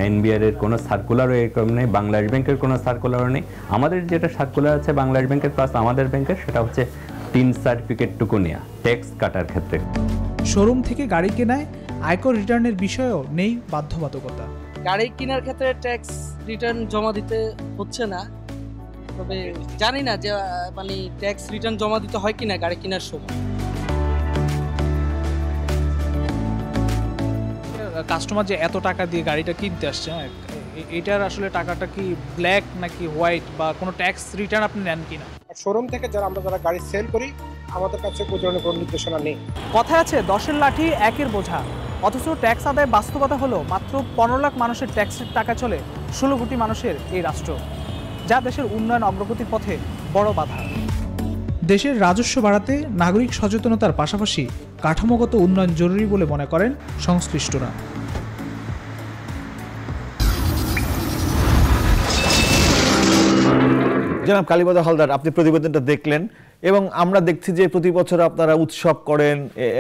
এনবিআর এর কোনো সার্কুলারও এরকম নেই, বাংলাদেশ ব্যাংকের কোনো সার্কুলারও নেই। আমাদের যেটা সার্কুলার আছে বাংলাদেশ ব্যাংকের প্লাস আমাদের ব্যাংকের, সেটা হচ্ছে টিন সার্টিফিকেটটুকু নেওয়া ট্যাক্স কাটার ক্ষেত্রে। শোরুম থেকে গাড়ি কেনায় আয়কর রিটার্নের বিষয়েও নেই বাধ্যবাধকতা। গাড়ি কেনার ক্ষেত্রে ট্যাক্স রিটার্ন জমা দিতে হচ্ছে না, তবে জানি না যে মানে ট্যাক্স রিটার্ন জমা দিতে হয় কিনা গাড়ি কেনার সময়। কাস্টমার যে এত টাকা দিয়ে গাড়িটা কিনতে আসছে, এটার আসলে টাকাটা কি ব্ল্যাক নাকি হোয়াইট বা কোনো ট্যাক্স রিটার্ন আপনি নেন কিনা? শোরুম থেকে আমরা যারা গাড়ি সেল করি, আমাদের কাছে কোনো ধরনের কোনো নির্দেশনা নেই। কথায় আছে 10-এর লাঠি 1-এর বোঝা, অথচ ট্যাক্স আদায় বাস্তবতা হলো মাত্র 15 লাখ মানুষের ট্যাক্সের টাকা চলে 16 কোটি মানুষের এই রাষ্ট্র, যা দেশের উন্নয়ন অগ্রগতির পথে বড় বাধা। দেশের রাজস্ব বাড়াতে নাগরিক সচেতনতার পাশাপাশি কাঠামোগত উন্নয়ন জরুরি বলে মনে করেন সংশ্লিষ্টরা। জনাব কালীপদ হালদার, আপনি প্রতিবেদনটা দেখলেন এবং আমরা দেখছি যে প্রতি বছর আপনারা উৎসব করেন,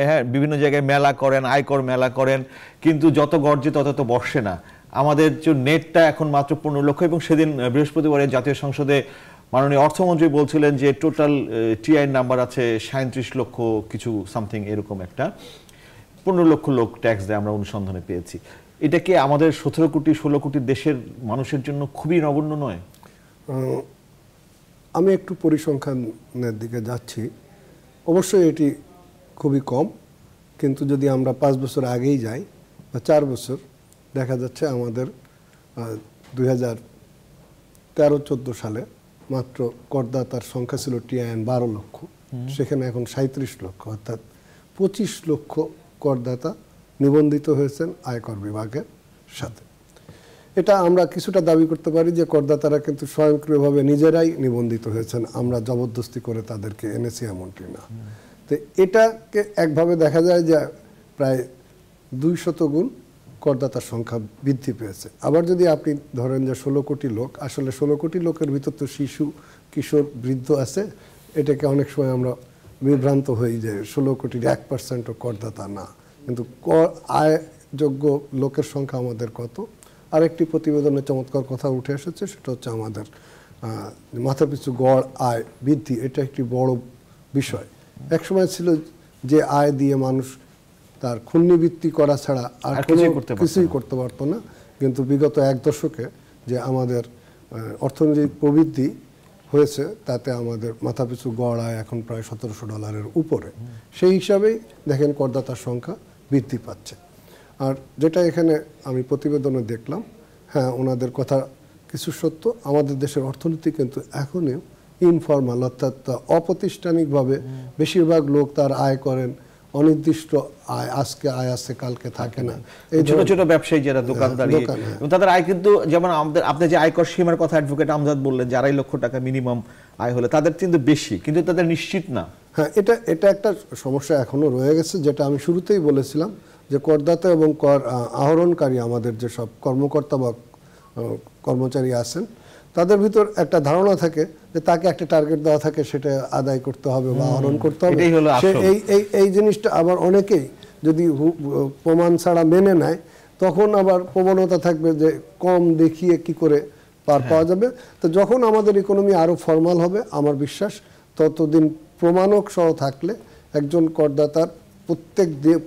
হ্যাঁ, বিভিন্ন জায়গায় মেলা করেন, আয়কর মেলা করেন, কিন্তু যত গর্জে তত তো বর্ষে না। আমাদের যে নেটটা এখন মাত্র 15 লক্ষ, এবং সেদিন বৃহস্পতিবারে জাতীয় সংসদে মাননীয় অর্থমন্ত্রী বলছিলেন যে টোটাল টিআইএন নাম্বার আছে 37 লক্ষ কিছু সামথিং, এরকম একটা 15 লক্ষ লোক ট্যাক্স দেয় আমরা অনুসন্ধানে পেয়েছি। এটা কি আমাদের 17 কোটি 16 কোটি দেশের মানুষের জন্য খুবই নগণ্য নয়? আমি একটু পরিসংখ্যানের দিকে যাচ্ছি, অবশ্যই এটি খুবই কম, কিন্তু যদি আমরা 5 বছর আগেই যাই বা 4 বছর, দেখা যাচ্ছে আমাদের 2013-14 সালে মাত্র করদাতার সংখ্যা ছিল টিআইএন 12 লক্ষ, সেখানে এখন 37 লক্ষ, অর্থাৎ 25 লক্ষ করদাতা নিবন্ধিত হয়েছেন আয়কর বিভাগের সাথে। এটা আমরা কিছুটা দাবি করতে পারি যে করদাতারা কিন্তু স্বয়ংক্রিয়ভাবে নিজেরাই নিবন্ধিত হয়েছেন, আমরা জবরদস্তি করে তাদেরকে এনেছি এমনটি না। তো এটাকে একভাবে দেখা যায় যে প্রায় 200 গুণ করদাতার সংখ্যা বৃদ্ধি পেয়েছে। আবার যদি আপনি ধরেন যে 16 কোটি লোক, আসলে 16 কোটি লোকের ভিতর তো শিশু, কিশোর, বৃদ্ধ আছে, এটাকে অনেক সময় আমরা বিভ্রান্ত হই যে 16 কোটির 1% করদাতা না, কিন্তু আয়যোগ্য লোকের সংখ্যা আমাদের কত। আরেকটি প্রতিবেদনে চমৎকার কথা উঠে এসেছে, সেটা হচ্ছে আমাদের মাথাপিছু গড় আয় বৃদ্ধি, এটা একটি বড় বিষয়। একসময় ছিল যে আয় দিয়ে মানুষ তার ক্ষুণ্ণবৃত্তি করা ছাড়া আর কিছুই করতে পারতো না, কিন্তু বিগত 1 দশকে যে আমাদের অর্থনৈতিক প্রবৃদ্ধি হয়েছে তাতে আমাদের মাথাপিছু গড় আয় এখন প্রায় $1700 উপরে। সেই হিসাবেই দেখেন করদাতার সংখ্যা বৃদ্ধি পাচ্ছে। আর যেটা এখানে আমি প্রতিবেদনে দেখলাম, হ্যাঁ ওনাদের কথা কিছু সত্য, আমাদের দেশের অর্থনীতি কিন্তু এখনও ইনফর্মাল, অর্থাৎ অপ্রাতিষ্ঠানিকভাবে বেশিরভাগ লোক তার আয় করেন অনির্দিষ্ট আয়, আজকে আয় আছে কালকে থাকে না। এই ছোট ছোট ব্যবসায়ী যারা দোকানদারি, তাদের আয় কিন্তু যেমন আমাদের, আপনি যে আয়কর সীমার কথা অ্যাডভোকেট আমজাদ বললেন যে 2.5 লক্ষ টাকা মিনিমাম আয় হলে তাদের কিন্তু বেশি, কিন্তু তাদের নিশ্চিত না। হ্যাঁ, এটা একটা সমস্যা এখনো রয়ে গেছে, যেটা আমি শুরুতেই বলেছিলাম যে করদাতা এবং কর আহরণকারী আমাদের যেসব কর্মকর্তা বা কর্মচারী আছেন তাদের ভিতর একটা ধারণা থাকে যে তাকে একটা টার্গেট দেওয়া থাকে, সেটা আদায় করতে হবে বা আহরণ করতে হবে। এই জিনিসটা আবার অনেকেই যদি প্রমাণ ছাড়া মেনে নেয়, তখন আবার প্রবণতা থাকবে যে কম দেখিয়ে কি করে পার পাওয়া যাবে। তো যখন আমাদের ইকোনমি আরও ফর্মাল হবে, আমার বিশ্বাস ততদিন প্রমাণক সহ থাকলে একজন করদাতার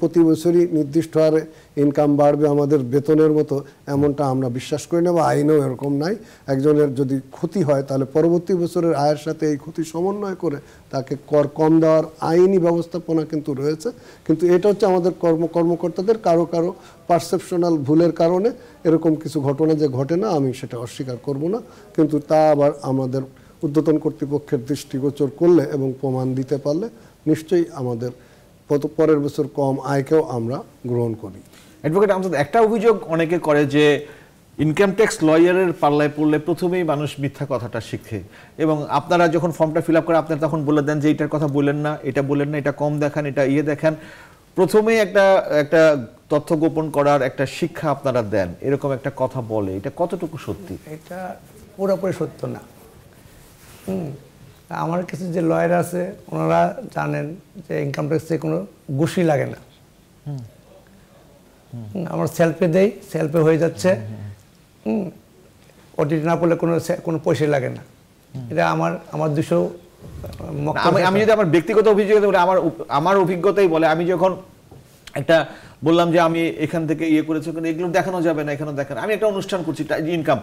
প্রতি বছরই নির্দিষ্ট হারে ইনকাম বাড়বে আমাদের বেতনের মতো, এমনটা আমরা বিশ্বাস করি না, বা আইনেও এরকম নাই। একজনের যদি ক্ষতি হয় তাহলে পরবর্তী বছরের আয়ের সাথে এই ক্ষতি সমন্বয় করে তাকে কর কম দেওয়ার আইনি ব্যবস্থাপনা কিন্তু রয়েছে। কিন্তু এটা হচ্ছে আমাদের কর্মকর্তাদের কারো পারসেপশনাল ভুলের কারণে এরকম কিছু ঘটনা যে ঘটে না, আমি সেটা অস্বীকার করব না, কিন্তু তা আবার আমাদের ঊর্ধ্বতন কর্তৃপক্ষের দৃষ্টিগোচর করলে এবং প্রমাণ দিতে পারলে নিশ্চয়ই আমাদের পরের বছর কম আয়কেও আমরা গ্রহণ করি। অ্যাডভোকেট আমজাদ, একটা অভিযোগ অনেকে করে যে ইনকাম ট্যাক্স লয়ারের পাল্লায় পড়লে প্রথমেই মানুষ মিথ্যা কথাটা শিখে, এবং আপনারা যখন ফর্মটা ফিল আপ করে আপনারা তখন বলে দেন যে এটার কথা বললেন না, এটা বললেন না, এটা কম দেখান, এটা দেখান, প্রথমেই একটা তথ্য গোপন করার একটা শিক্ষা আপনারা দেন, এরকম একটা কথা বলে, এটা কতটুকু সত্যি? এটা পুরোপুরি সত্য না। আমার কাছে যে লয়ার আছে ওনারা জানেন যে ইনকাম ট্যাক্সে কোনো ঘুষি লাগে না, আমার সেলফে দেই, সেলফে হয়ে যাচ্ছে, অডিট না করলে কোনো পয়সা লাগে না। এটা আমার 200 আমি যদি আমার ব্যক্তিগত অভিযোগ বলে, আমার অভিজ্ঞতাই বলে, আমি যখন একটা বললাম যে আমি এখান থেকে করেছি, এগুলো দেখানো যাবে না, এখানে দেখেন আমি একটা অনুষ্ঠান করছি ইনকাম,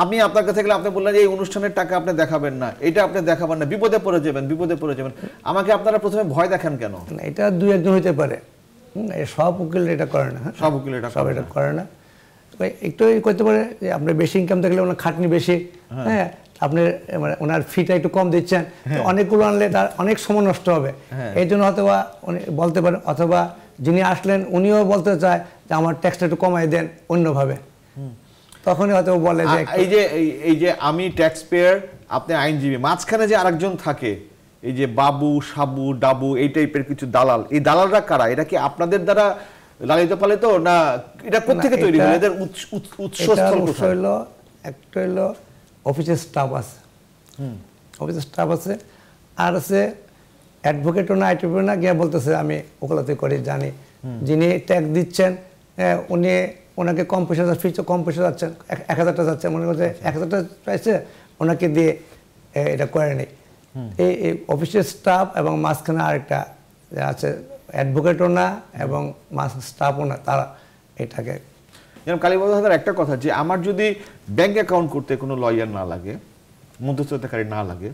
আমি আপনার কাছে গেলে আপনি বললেন যে এই অনুষ্ঠানের টাকা আপনি দেখাবেন না, এটা আপনি দেখাবেন না, বিপদে পড়ে যাবেন। আমাকে আপনারা প্রথমে ভয় দেখান কেন? এটা 2-1 হইতে পারে, সব উকিল এটা করে না, সব উকিল এটা করে না। একটু করতে পারে যে আপনার বেশি ইনকাম থাকলে ওনার খাটনি বেশি, হ্যাঁ আপনি মানে ওনার ফিটা একটু কম দিচ্ছেন, অনেকগুলো আনলে তার অনেক সময় নষ্ট হবে, এই জন্য হয়তো উনি বলতে পারেন, অথবা যিনি আসলেন উনিও বলতে চায় যে আমার ট্যাক্সটা একটু কমাই দেন অন্যভাবে, তখনই হয়তো বলে যে এই যে আমি ট্যাক্স পেয়ার, আপনি আইনজীবী, মাঝখানে যে আরেকজন থাকে, এই যে বাবু, সাবু, ডাবু, এই টাইপের কিছু দালাল, এই দালালরা কারা? এটা কি আপনাদের দ্বারা লালিত পালিত না এটা কোত্থেকে তৈরি হয়? এদের উৎসস্থল কোথায়? একটা হলো অফিসের স্টাফ আছে, অফিসের স্টাফ আছে, আর আছে অ্যাডভোকেটও না, আইটিও না, গিয়ে বলতেছে আমি ওকালতি করি, জানি, যিনি ট্যাক্স দিচ্ছেন উনি ওনাকে কম পয়সা যাচ্ছেন, 1000 টাকা যাচ্ছে, মনে করছে 1000 টাকা চাইছে, ওনাকে দিয়ে এটা করে নেই। এই অফিসের স্টাফ এবং মাঝখানে আরেকটা আছে, অ্যাডভোকেটও না এবং স্টাফও না, তারা এটাকে। যেমন কালীবাবু একটা কথা, যে আমার যদি ব্যাংক অ্যাকাউন্ট করতে কোনো লয়ার না লাগে, মধ্যস্থতাকারী না লাগে,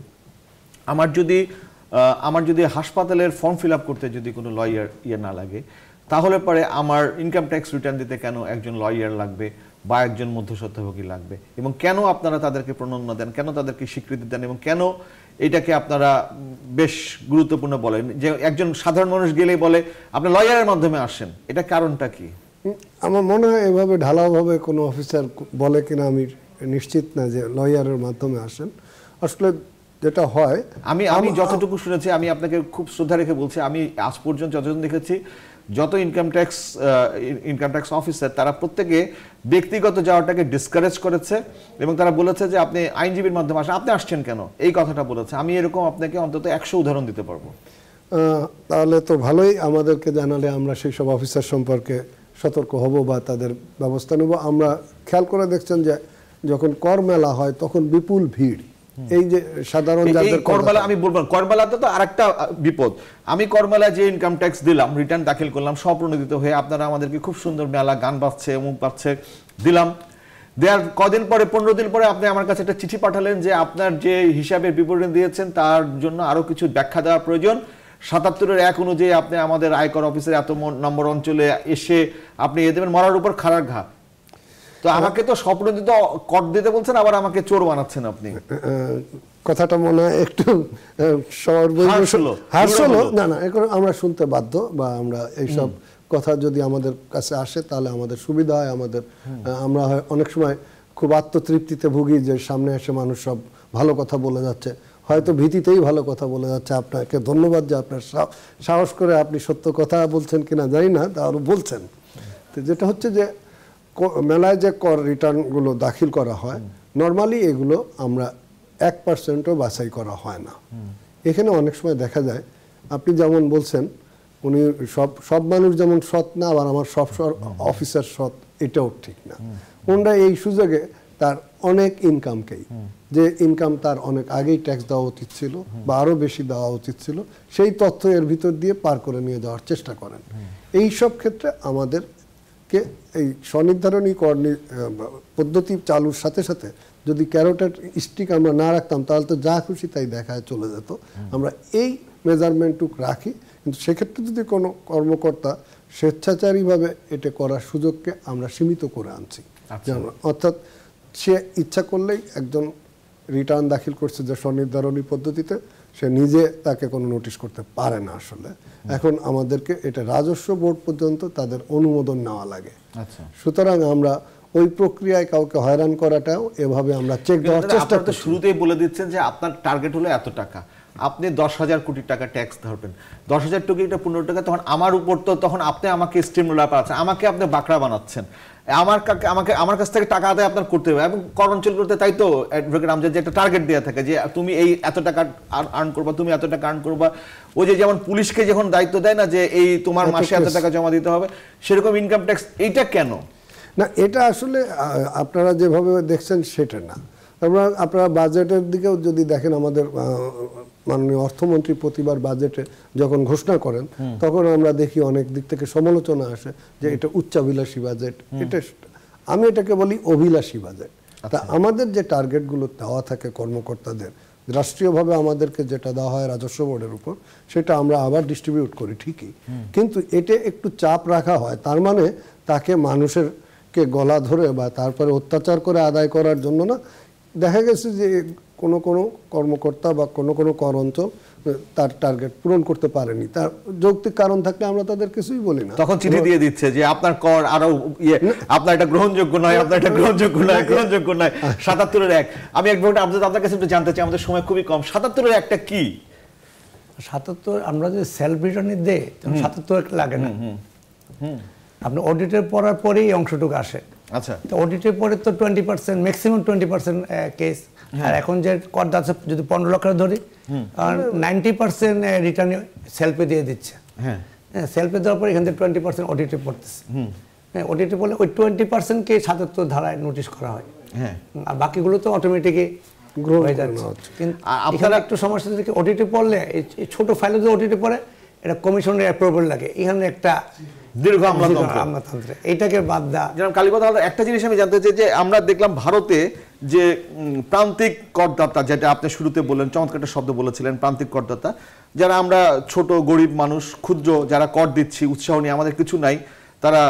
আমার যদি হাসপাতালের ফর্ম ফিল আপ করতে যদি কোনো লয়ার না লাগে, তাহলে পরে আমার ইনকাম ট্যাক্স রিটার্ন দিতে কেন একজন লয়ার লাগবে বা একজন মধ্যস্বত্বভোগী লাগবে, এবং কেন আপনারা তাদেরকে প্রণোদনা দেন, কেন তাদেরকে স্বীকৃতি দেন, এবং কেন এটাকে আপনারা বেশ গুরুত্বপূর্ণ বলেন যে একজন সাধারণ মানুষ গেলেই বলে আপনি লয়ারের মাধ্যমে আসেন, এটা কারণটা কি? আমার মনে হয় এভাবে ঢালাওভাবে কোনো অফিসার বলে কিনা আমি নিশ্চিত না যে লয়ারের মাধ্যমে আসেন। আসলে যেটা হয়, আমি যতটুকু শুনেছি, আমি আপনাকে খুব শ্রদ্ধা রেখে বলছি, আমি আজ পর্যন্ত যতজন দেখেছি যত ইনকাম ট্যাক্স অফিসার তারা প্রত্যেকে ব্যক্তিগত যাওয়াটাকে ডিসকারেজ করেছে এবং তারা বলেছে যে আপনি আইনজীবীর মাধ্যমে আসেন, আপনি আসছেন কেন, এই কথাটা বলেছে। আমি এরকম আপনাকে অন্তত 100 উদাহরণ দিতে পারবো। তাহলে তো ভালোই, আমাদেরকে জানালে আমরা সেই সব অফিসার সম্পর্কে সতর্ক হব বা তাদের ব্যবস্থা নেব। আমরা খেয়াল করে দেখছেন যে যখন কর মেলা হয় তখন বিপুল ভিড়, এই যে সাধারণ যাদের করমেলা, আমি বলবো করমেলাতে তো আরেকটা বিপদ। আমি করমেলা যে ইনকাম ট্যাক্স দিলাম, রিটার্ন দাখিল করলাম স্বপ্রণোদিত হয়ে, আপনারা আমাদেরকে খুব সুন্দর মেলা গান বাজছে অমুক বাজছে দিলাম, দেওয়ার কদিন পরে 15 দিন পরে আপনি আমার কাছে একটা চিঠি পাঠালেন যে আপনার যে হিসাবের বিবরণী দিয়েছেন তার জন্য আরো কিছু ব্যাখ্যা দেওয়া প্রয়োজন। 77-এর 1 অনুযায়ী আপনি আমাদের আয়কর অফিসের এত নম্বর অঞ্চলে এসে আপনি এ দেবেন, মরার উপর খাড়ার ঘা। তো আমাকে তো স্বপ্রণোদিত কর দিতে বলছেন, আবার আমাকে চোর বানাচ্ছেন আপনি। কথাটা মনে হয় একটু হাস্যলো। না না, এখন আমরা শুনতে বাধ্য, বা আমরা এইসব কথা যদি আমাদের কাছে আসে তাহলে আমাদের সুবিধা হয়। আমরা অনেক সময় খুব আত্মতৃপ্তিতে ভুগি যে সামনে এসে মানুষ সব ভালো কথা বলে যাচ্ছে, হয়তো ভীতিতেই ভালো কথা বলে যাচ্ছে। আপনাকে ধন্যবাদ যে আপনার সাহস করে আপনি সত্য কথা বলছেন কিনা জানি না, তাহলে বলছেন। তো যেটা হচ্ছে যে মেলায় যে কর রিটার্নগুলো দাখিল করা হয়, নর্মালি এগুলো আমরা 1%ও বাছাই করা হয় না। এখানে অনেক সময় দেখা যায়, আপনি যেমন বলছেন উনি সব মানুষ যেমন সৎ না, আবার আমার সব অফিসার সৎ, এটাও ঠিক না। ওনারা এই সুযোগে তার অনেক ইনকামকেই, যে ইনকাম তার অনেক আগেই ট্যাক্স দেওয়া উচিত ছিল বা আরও বেশি দেওয়া উচিত ছিল, সেই তথ্য এর ভিতর দিয়ে পার করে নিয়ে যাওয়ার চেষ্টা করেন। এই সব ক্ষেত্রে আমাদেরকে এই স্বনির্ধারণী কর পদ্ধতি চালুর সাথে সাথে যদি ক্যারোটের স্টিক আমরা না রাখতাম তাহলে তো যা খুশি তাই দেখায় চলে যেত। আমরা এই মেজারমেন্টটুক রাখি, কিন্তু সেক্ষেত্রে যদি কোনো কর্মকর্তা স্বেচ্ছাচারীভাবে এটা করার সুযোগকে আমরা সীমিত করে আনছি। অর্থাৎ সে ইচ্ছা করলেই একজন রিটার্ন দাখিল করছে যে স্বনির্ধারণী পদ্ধতিতে, সে নিজে তাকে কোনো নোটিশ করতে পারে না। আসলে এখন আমাদেরকে এটা রাজস্ব বোর্ড পর্যন্ত তাদের অনুমোদন নেওয়া লাগে। সুতরাং আমরা ওই প্রক্রিয়ায় কাউকে হয়রান করাটাও এভাবে আমরা চেক দেওয়ার চেষ্টা করি। শুরুতেই বলে দিচ্ছেন যে আপনার টার্গেট হলো এত টাকা, আপনি 10,000 কোটি টাকা ট্যাক্স ধরবেন, 10,000 কোটিটা 15 টাকা, তখন আমার উপর তো তখন আপনি আমাকে স্টিমুলার পাচ্ছেন, আমাকে আপনি বাঁকড়া বানাচ্ছেন, আমার কাছ থেকে টাকা আদায় আপনার করতে হবে। এবং কর অঞ্চলগুলোতে তাই তো অ্যাডভোকেট আমজাদ যে একটা টার্গেট দেওয়া থাকে যে তুমি এই এত টাকা আর্ন করবা, তুমি এত টাকা আর্ন করবা। ওই যে যেমন পুলিশকে যখন দায়িত্ব দেয় না যে এই তোমার মাসে এত টাকা জমা দিতে হবে, সেরকম ইনকাম ট্যাক্স এইটা কেন না? এটা আসলে আপনারা যেভাবে দেখছেন সেটা না। আপনারা বাজেটের দিকেও যদি দেখেন, আমাদের মাননীয় অর্থমন্ত্রী প্রতিবার বাজেটে যখন ঘোষণা করেন তখন আমরা দেখি অনেক দিক থেকে সমালোচনা আসে যে এটা উচ্চাভিলাষী বাজেট। এটা আমি এটাকে বলি অভিলাষী বাজেট। তা আমাদের যে টার্গেটগুলো দেওয়া থাকে কর্মকর্তাদের রাষ্ট্রীয়ভাবে আমাদেরকে যেটা দেওয়া হয় রাজস্ব বোর্ডের উপর, সেটা আমরা আবার ডিস্ট্রিবিউট করি ঠিকই, কিন্তু এটা একটু চাপ রাখা হয়। তার মানে তাকে মানুষের কে গলা ধরে বা তারপরে অত্যাচার করে আদায় করার জন্য না। দেখা গেছে যে কোনো কোনো কর্মকর্তা বা কোনো কোনো কর অঞ্চল তার টার্গেট পূরণ করতে পারেনি, তার যৌক্তিক কারণ থাকলে আমরা তাদের কিছুই বলি না, তখন চিঠি দিয়ে দিচ্ছে যে আপনার কর আরো আপনার এটা গ্রহণযোগ্য নয়, আপনার এটা গ্রহণযোগ্য নয়, গ্রহণযোগ্য নয়। 77-এর 1, আমি একবার আপনার কাছে একটু জানতে চাই, আমাদের সময় খুবই কম, 77-এর 1টা কি? 77 আমরা যদি সেলফ রিটার্নে দেই 77 লাগে না, আপনি অডিটের পড়ার পরেই অংশটুকু আসে। আচ্ছা, তো অডিটের পরে তো 20%, ম্যাক্সিমাম 20% কেস। আর এখন যে কর আছে যদি 15 লক্ষ ধরি, 90% রিটার্ন সেলফে দিয়ে দিচ্ছে। হ্যাঁ, সেলফে দেওয়ার পর এখান থেকে 20% অডিটে পড়তেছে। হ্যাঁ, অডিটে পড়লে ওই 20%কে 77 ধারায় নোটিশ করা হয়। হ্যাঁ, আর বাকিগুলো তো অটোমেটিকই গ্রো হয়ে যাচ্ছে। কিন্তু আপনারা একটু সমস্যা থেকে অডিটে পড়লে এই ছোট ফাইলে যদি অডিটে পড়ে এটা কমিশনের অ্যাপ্রুভাল লাগে, এখানে একটা দীর্ঘ আমলাতন্ত্র, এইটাকে বাদ দেওয়া। যেমন কালীপদ হালদার, একটা জিনিস আমি জানতে চাই যে আমরা দেখলাম ভারতে যে প্রান্তিক করদাতা, যেটা আপনি শুরুতে বললেন, চমৎকার একটা শব্দ বলেছিলেন, প্রান্তিক করদাতা, যারা আমরা ছোট গরিব মানুষ, ক্ষুদ্র যারা কর দিচ্ছি, উৎসাহ নিয়ে আমাদের কিছু নাই, তারা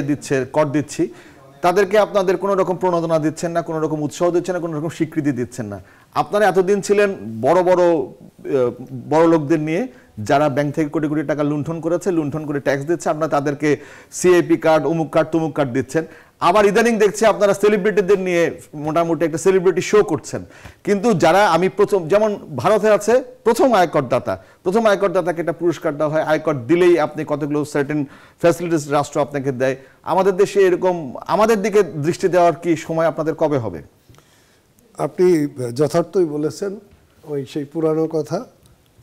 দিচ্ছে, কর দিচ্ছি, তাদেরকে আপনাদের কোনো রকম প্রণোদনা দিচ্ছেন না, কোনো রকম উৎসাহ দিচ্ছেন না, কোনো রকম স্বীকৃতি দিচ্ছেন না। আপনারা এতদিন ছিলেন বড় লোকদের নিয়ে, যারা ব্যাংক থেকে কোটি কোটি টাকা লুণ্ঠন করেছে, লুণ্ঠন করে ট্যাক্স দিচ্ছে, আপনারা তাদেরকে সিএপি কার্ড, অমুক কার্ড, তমুক কার্ড দিচ্ছেন। আবার ইদানিং দেখছি আপনারা সেলিব্রিটিদের নিয়ে মোটামুটি একটা সেলিব্রিটি শো করছেন। কিন্তু যারা আমি যেমন ভারতে আছে প্রথম আয়করদাতাকে একটা পুরস্কার দেওয়া হয়, আয়কর দিলেই আপনি কতগুলো সার্টেন ফ্যাসিলিটিস রাষ্ট্র আপনাকে দেয়। আমাদের দেশে এরকম, আমাদের দিকে দৃষ্টি দেওয়ার কি সময় আপনাদের কবে হবে? আপনি যথার্থই বলেছেন, সেই পুরানো কথা।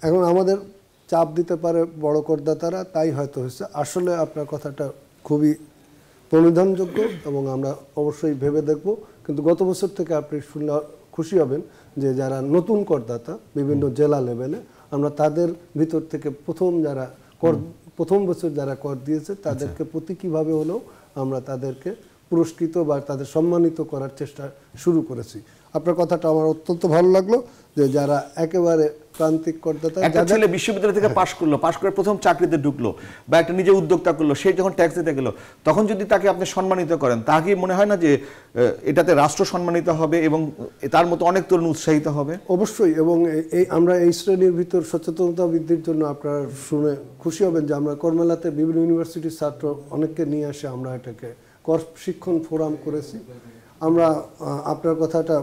এখন আমাদের চাপ দিতে পারে বড় করদাতারা, তাই হয়তো হয়েছে। আসলে আপনার কথাটা খুবই প্রণিধানযোগ্য এবং আমরা অবশ্যই ভেবে দেখব। কিন্তু গত বছর থেকে আপনি শুনলে খুশি হবেন যে যারা নতুন করদাতা বিভিন্ন জেলা লেভেলে, আমরা তাদের ভিতর থেকে প্রথম বছর যারা কর দিয়েছে তাদেরকে প্রতীকীভাবে হলেও আমরা তাদেরকে পুরস্কৃত বা তাদের সম্মানিত করার চেষ্টা শুরু করেছি। আপনার কথাটা আমার অত্যন্ত ভালো লাগলো যে যারা একেবারে প্রান্তিক করদাতা, একটা ছেলে বিশ্ববিদ্যালয় থেকে পাশ করে প্রথম চাকরিতে ঢুকলো বা একটা নিজে উদ্যোক্তা করলো, সে যখন ট্যাক্স দিতে গেল, তখন যদি তাকে আপনি সম্মানিত করেন, তাকে মনে হয় না যে এটাতে রাষ্ট্র সম্মানিত হবে এবং তার মতো অনেক তরুণ উৎসাহিত হবে? অবশ্যই। এবং আমরা এই শ্রেণীর ভিতর সচেতনতা বৃদ্ধির জন্য আপনারা শুনে খুশি হবেন যে আমরা করমেলাতে বিভিন্ন ইউনিভার্সিটির ছাত্র অনেককে নিয়ে আসে, আমরা এটাকে কর শিক্ষণ ফোরাম করেছি। আমরা আপনার কথাটা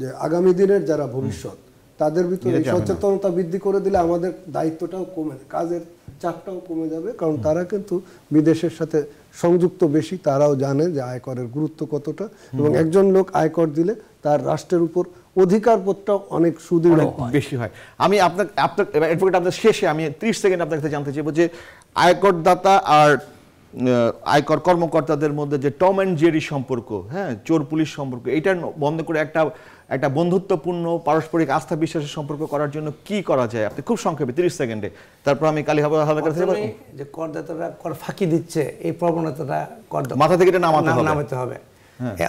যে আগামী দিনের যারা ভবিষ্যৎ, তাদের ভিতরে সচেতনতা বৃদ্ধি করে দিলে আমাদের দায়িত্বটাও কমে, কাজের চাপটাও কমে যাবে। কারণ তারা কিন্তু বিদেশের সাথে সংযুক্ত বেশি, তারাও জানে যে আয়করের গুরুত্ব কতটা, এবং একজন লোক আয়কর দিলে তার রাষ্ট্রের উপর অধিকার বোধটাও অনেক সুদৃঢ় বেশি হয়। আমি আপনার শেষে আমি 30 সেকেন্ড আপনার কাছে জানতে চাইবো যে আয়করদাতা আর আয়কর কর্মকর্তাদের মধ্যে যে টম অ্যান্ড জেরি সম্পর্ক, হ্যাঁ, চোর পুলিশ সম্পর্ক, এটা বন্ধ করে একটা বন্ধুত্বপূর্ণ পারস্পরিক আস্থা বিশ্বাসের সম্পর্ক করার জন্য কি করা যায়? আপনি খুব সংক্ষেপে 30 সেকেন্ডে, তারপর আমি হালদার কাছে যে করদাতারা কর ফাঁকি দিচ্ছে, এই প্রবণতাটা মাথা থেকে এটা নামাতে হবে।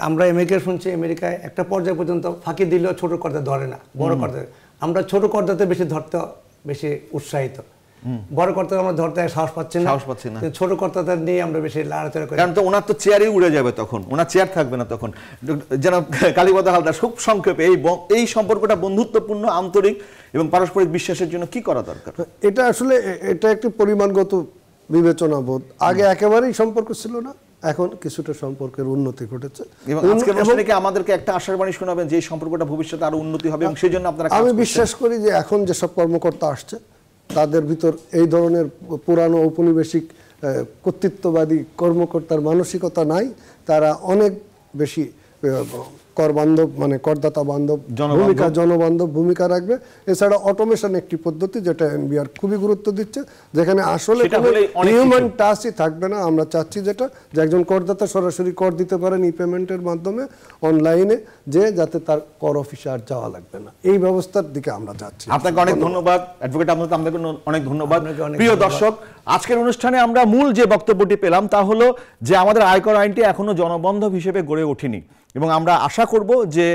আমরা আমেরিকায় শুনছি, আমেরিকায় একটা পর্যায় পর্যন্ত ফাঁকি দিলেও ছোট করদাতা ধরে না, বড় করদাতা। আমরা ছোট করদাতা বেশি উৎসাহিত, বড় কর্তাদের আমরা ধরতে সাহস পাচ্ছি না। ছোট কর্তাদের নিয়ে আমরা বেশি লড়াচড়া করি, কারণ তো ওনার তো চেয়ারই উড়ে যাবে, তখন ওনার চেয়ার থাকবে না। তখন যেন কালীপদ হালদার খুব সংক্ষেপে এই সম্পর্কটা বন্ধুত্বপূর্ণ, আন্তরিক এবং পারস্পরিক বিশ্বাসের জন্য কি করা দরকার? এটা আসলে এটা একটি পরিমাণগত বিবেচনা বোধ। আগে একেবারেই সম্পর্ক ছিল না, এখন কিছুটা সম্পর্কের উন্নতি ঘটেছে। এবং আজকের অনুষ্ঠানে কি আমাদেরকে একটা আশার বাণী শোনাবেন যে এই সম্পর্কটা ভবিষ্যতে আরো উন্নতি হবে এবং সেই জন্য আপনারা? আমি বিশ্বাস করি যে এখন যেসব কর্মকর্তা আসছে তাদের ভিতর এই ধরনের পুরানো ঔপনিবেশিক কর্তৃত্ববাদী কর্মকর্তার মানসিকতা নাই। তারা অনেক বেশি কর বান্ধব, মানে করদাতা বান্ধব ভূমিকা, জনবান্ধব ভূমিকা রাখবে। এছাড়া অটোমেশন একটি পদ্ধতি যেটা এনবিআর খুবই গুরুত্ব দিচ্ছে, যেখানে আসলে হিউম্যান টাচই থাকবে না। আমরা চাচ্ছি যেটা যে একজন করদাতা সরাসরি কর দিতে পারেন ই পেমেন্টের মাধ্যমে অনলাইনে, যাতে তার কর অফিসে আর যাওয়া লাগবে না। এই ব্যবস্থার দিকে আমরা যাচ্ছি। আপনাকে অনেক ধন্যবাদ অ্যাডভোকেট, আপনাকে অনেক ধন্যবাদ। প্রিয় দর্শক, আজকের অনুষ্ঠানে আমরা মূল যে বক্তব্যটি পেলাম তা হলো যে আমাদের আয়কর আইনটি এখনো জনবান্ধব হিসেবে গড়ে ওঠেনি এবং আমরা আশা করব যে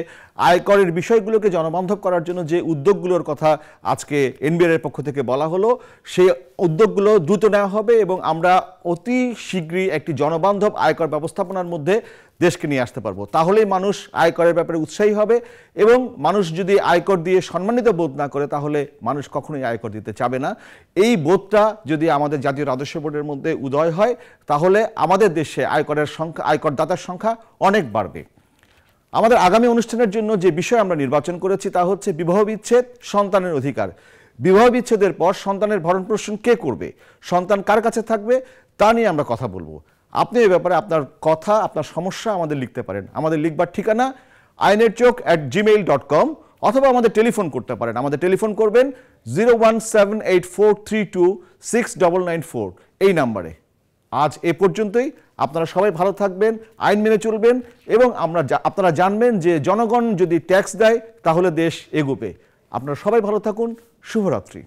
আয়করের বিষয়গুলোকে জনবান্ধব করার জন্য যে উদ্যোগগুলোর কথা আজকে এনবিআর এর পক্ষ থেকে বলা হলো, সেই উদ্যোগগুলো দ্রুত নেওয়া হবে এবং আমরা অতি শীঘ্রই একটি জনবান্ধব আয়কর ব্যবস্থাপনার মধ্যে দেশকে নিয়ে আসতে পারবো। তাহলেই মানুষ আয়করের ব্যাপারে উৎসাহী হবে এবং মানুষ যদি আয়কর দিয়ে সম্মানিত বোধ না করে তাহলে মানুষ কখনোই আয়কর দিতে চাবে না। এই বোধটা যদি আমাদের জাতীয় রাজস্ব বোর্ডের মধ্যে উদয় হয় তাহলে আমাদের দেশে আয়করদাতার সংখ্যা অনেক বাড়বে। আমাদের আগামী অনুষ্ঠানের জন্য যে বিষয় আমরা নির্বাচন করেছি তা হচ্ছে বিবাহ বিচ্ছেদ, সন্তানের অধিকার। বিবাহ বিচ্ছেদের পর সন্তানের ভরণ পোষণ কে করবে, সন্তান কার কাছে থাকবে, তা নিয়ে আমরা কথা বলবো। আপনি এই ব্যাপারে আপনার কথা, আপনার সমস্যা আমাদের লিখতে পারেন। আমাদের লিখবার ঠিকানা ainechok@gmail.com অথবা আমাদের টেলিফোন করতে পারেন। আমাদের টেলিফোন করবেন 01784326994 এই নাম্বারে। আজ এ পর্যন্তই। আপনারা সবাই ভালো থাকবেন, আইন মেনে চলবেন এবং আপনারা জানবেন যে জনগণ যদি ট্যাক্স দেয় তাহলে দেশ এগোবে। আপনারা সবাই ভালো থাকুন। শুভরাত্রি।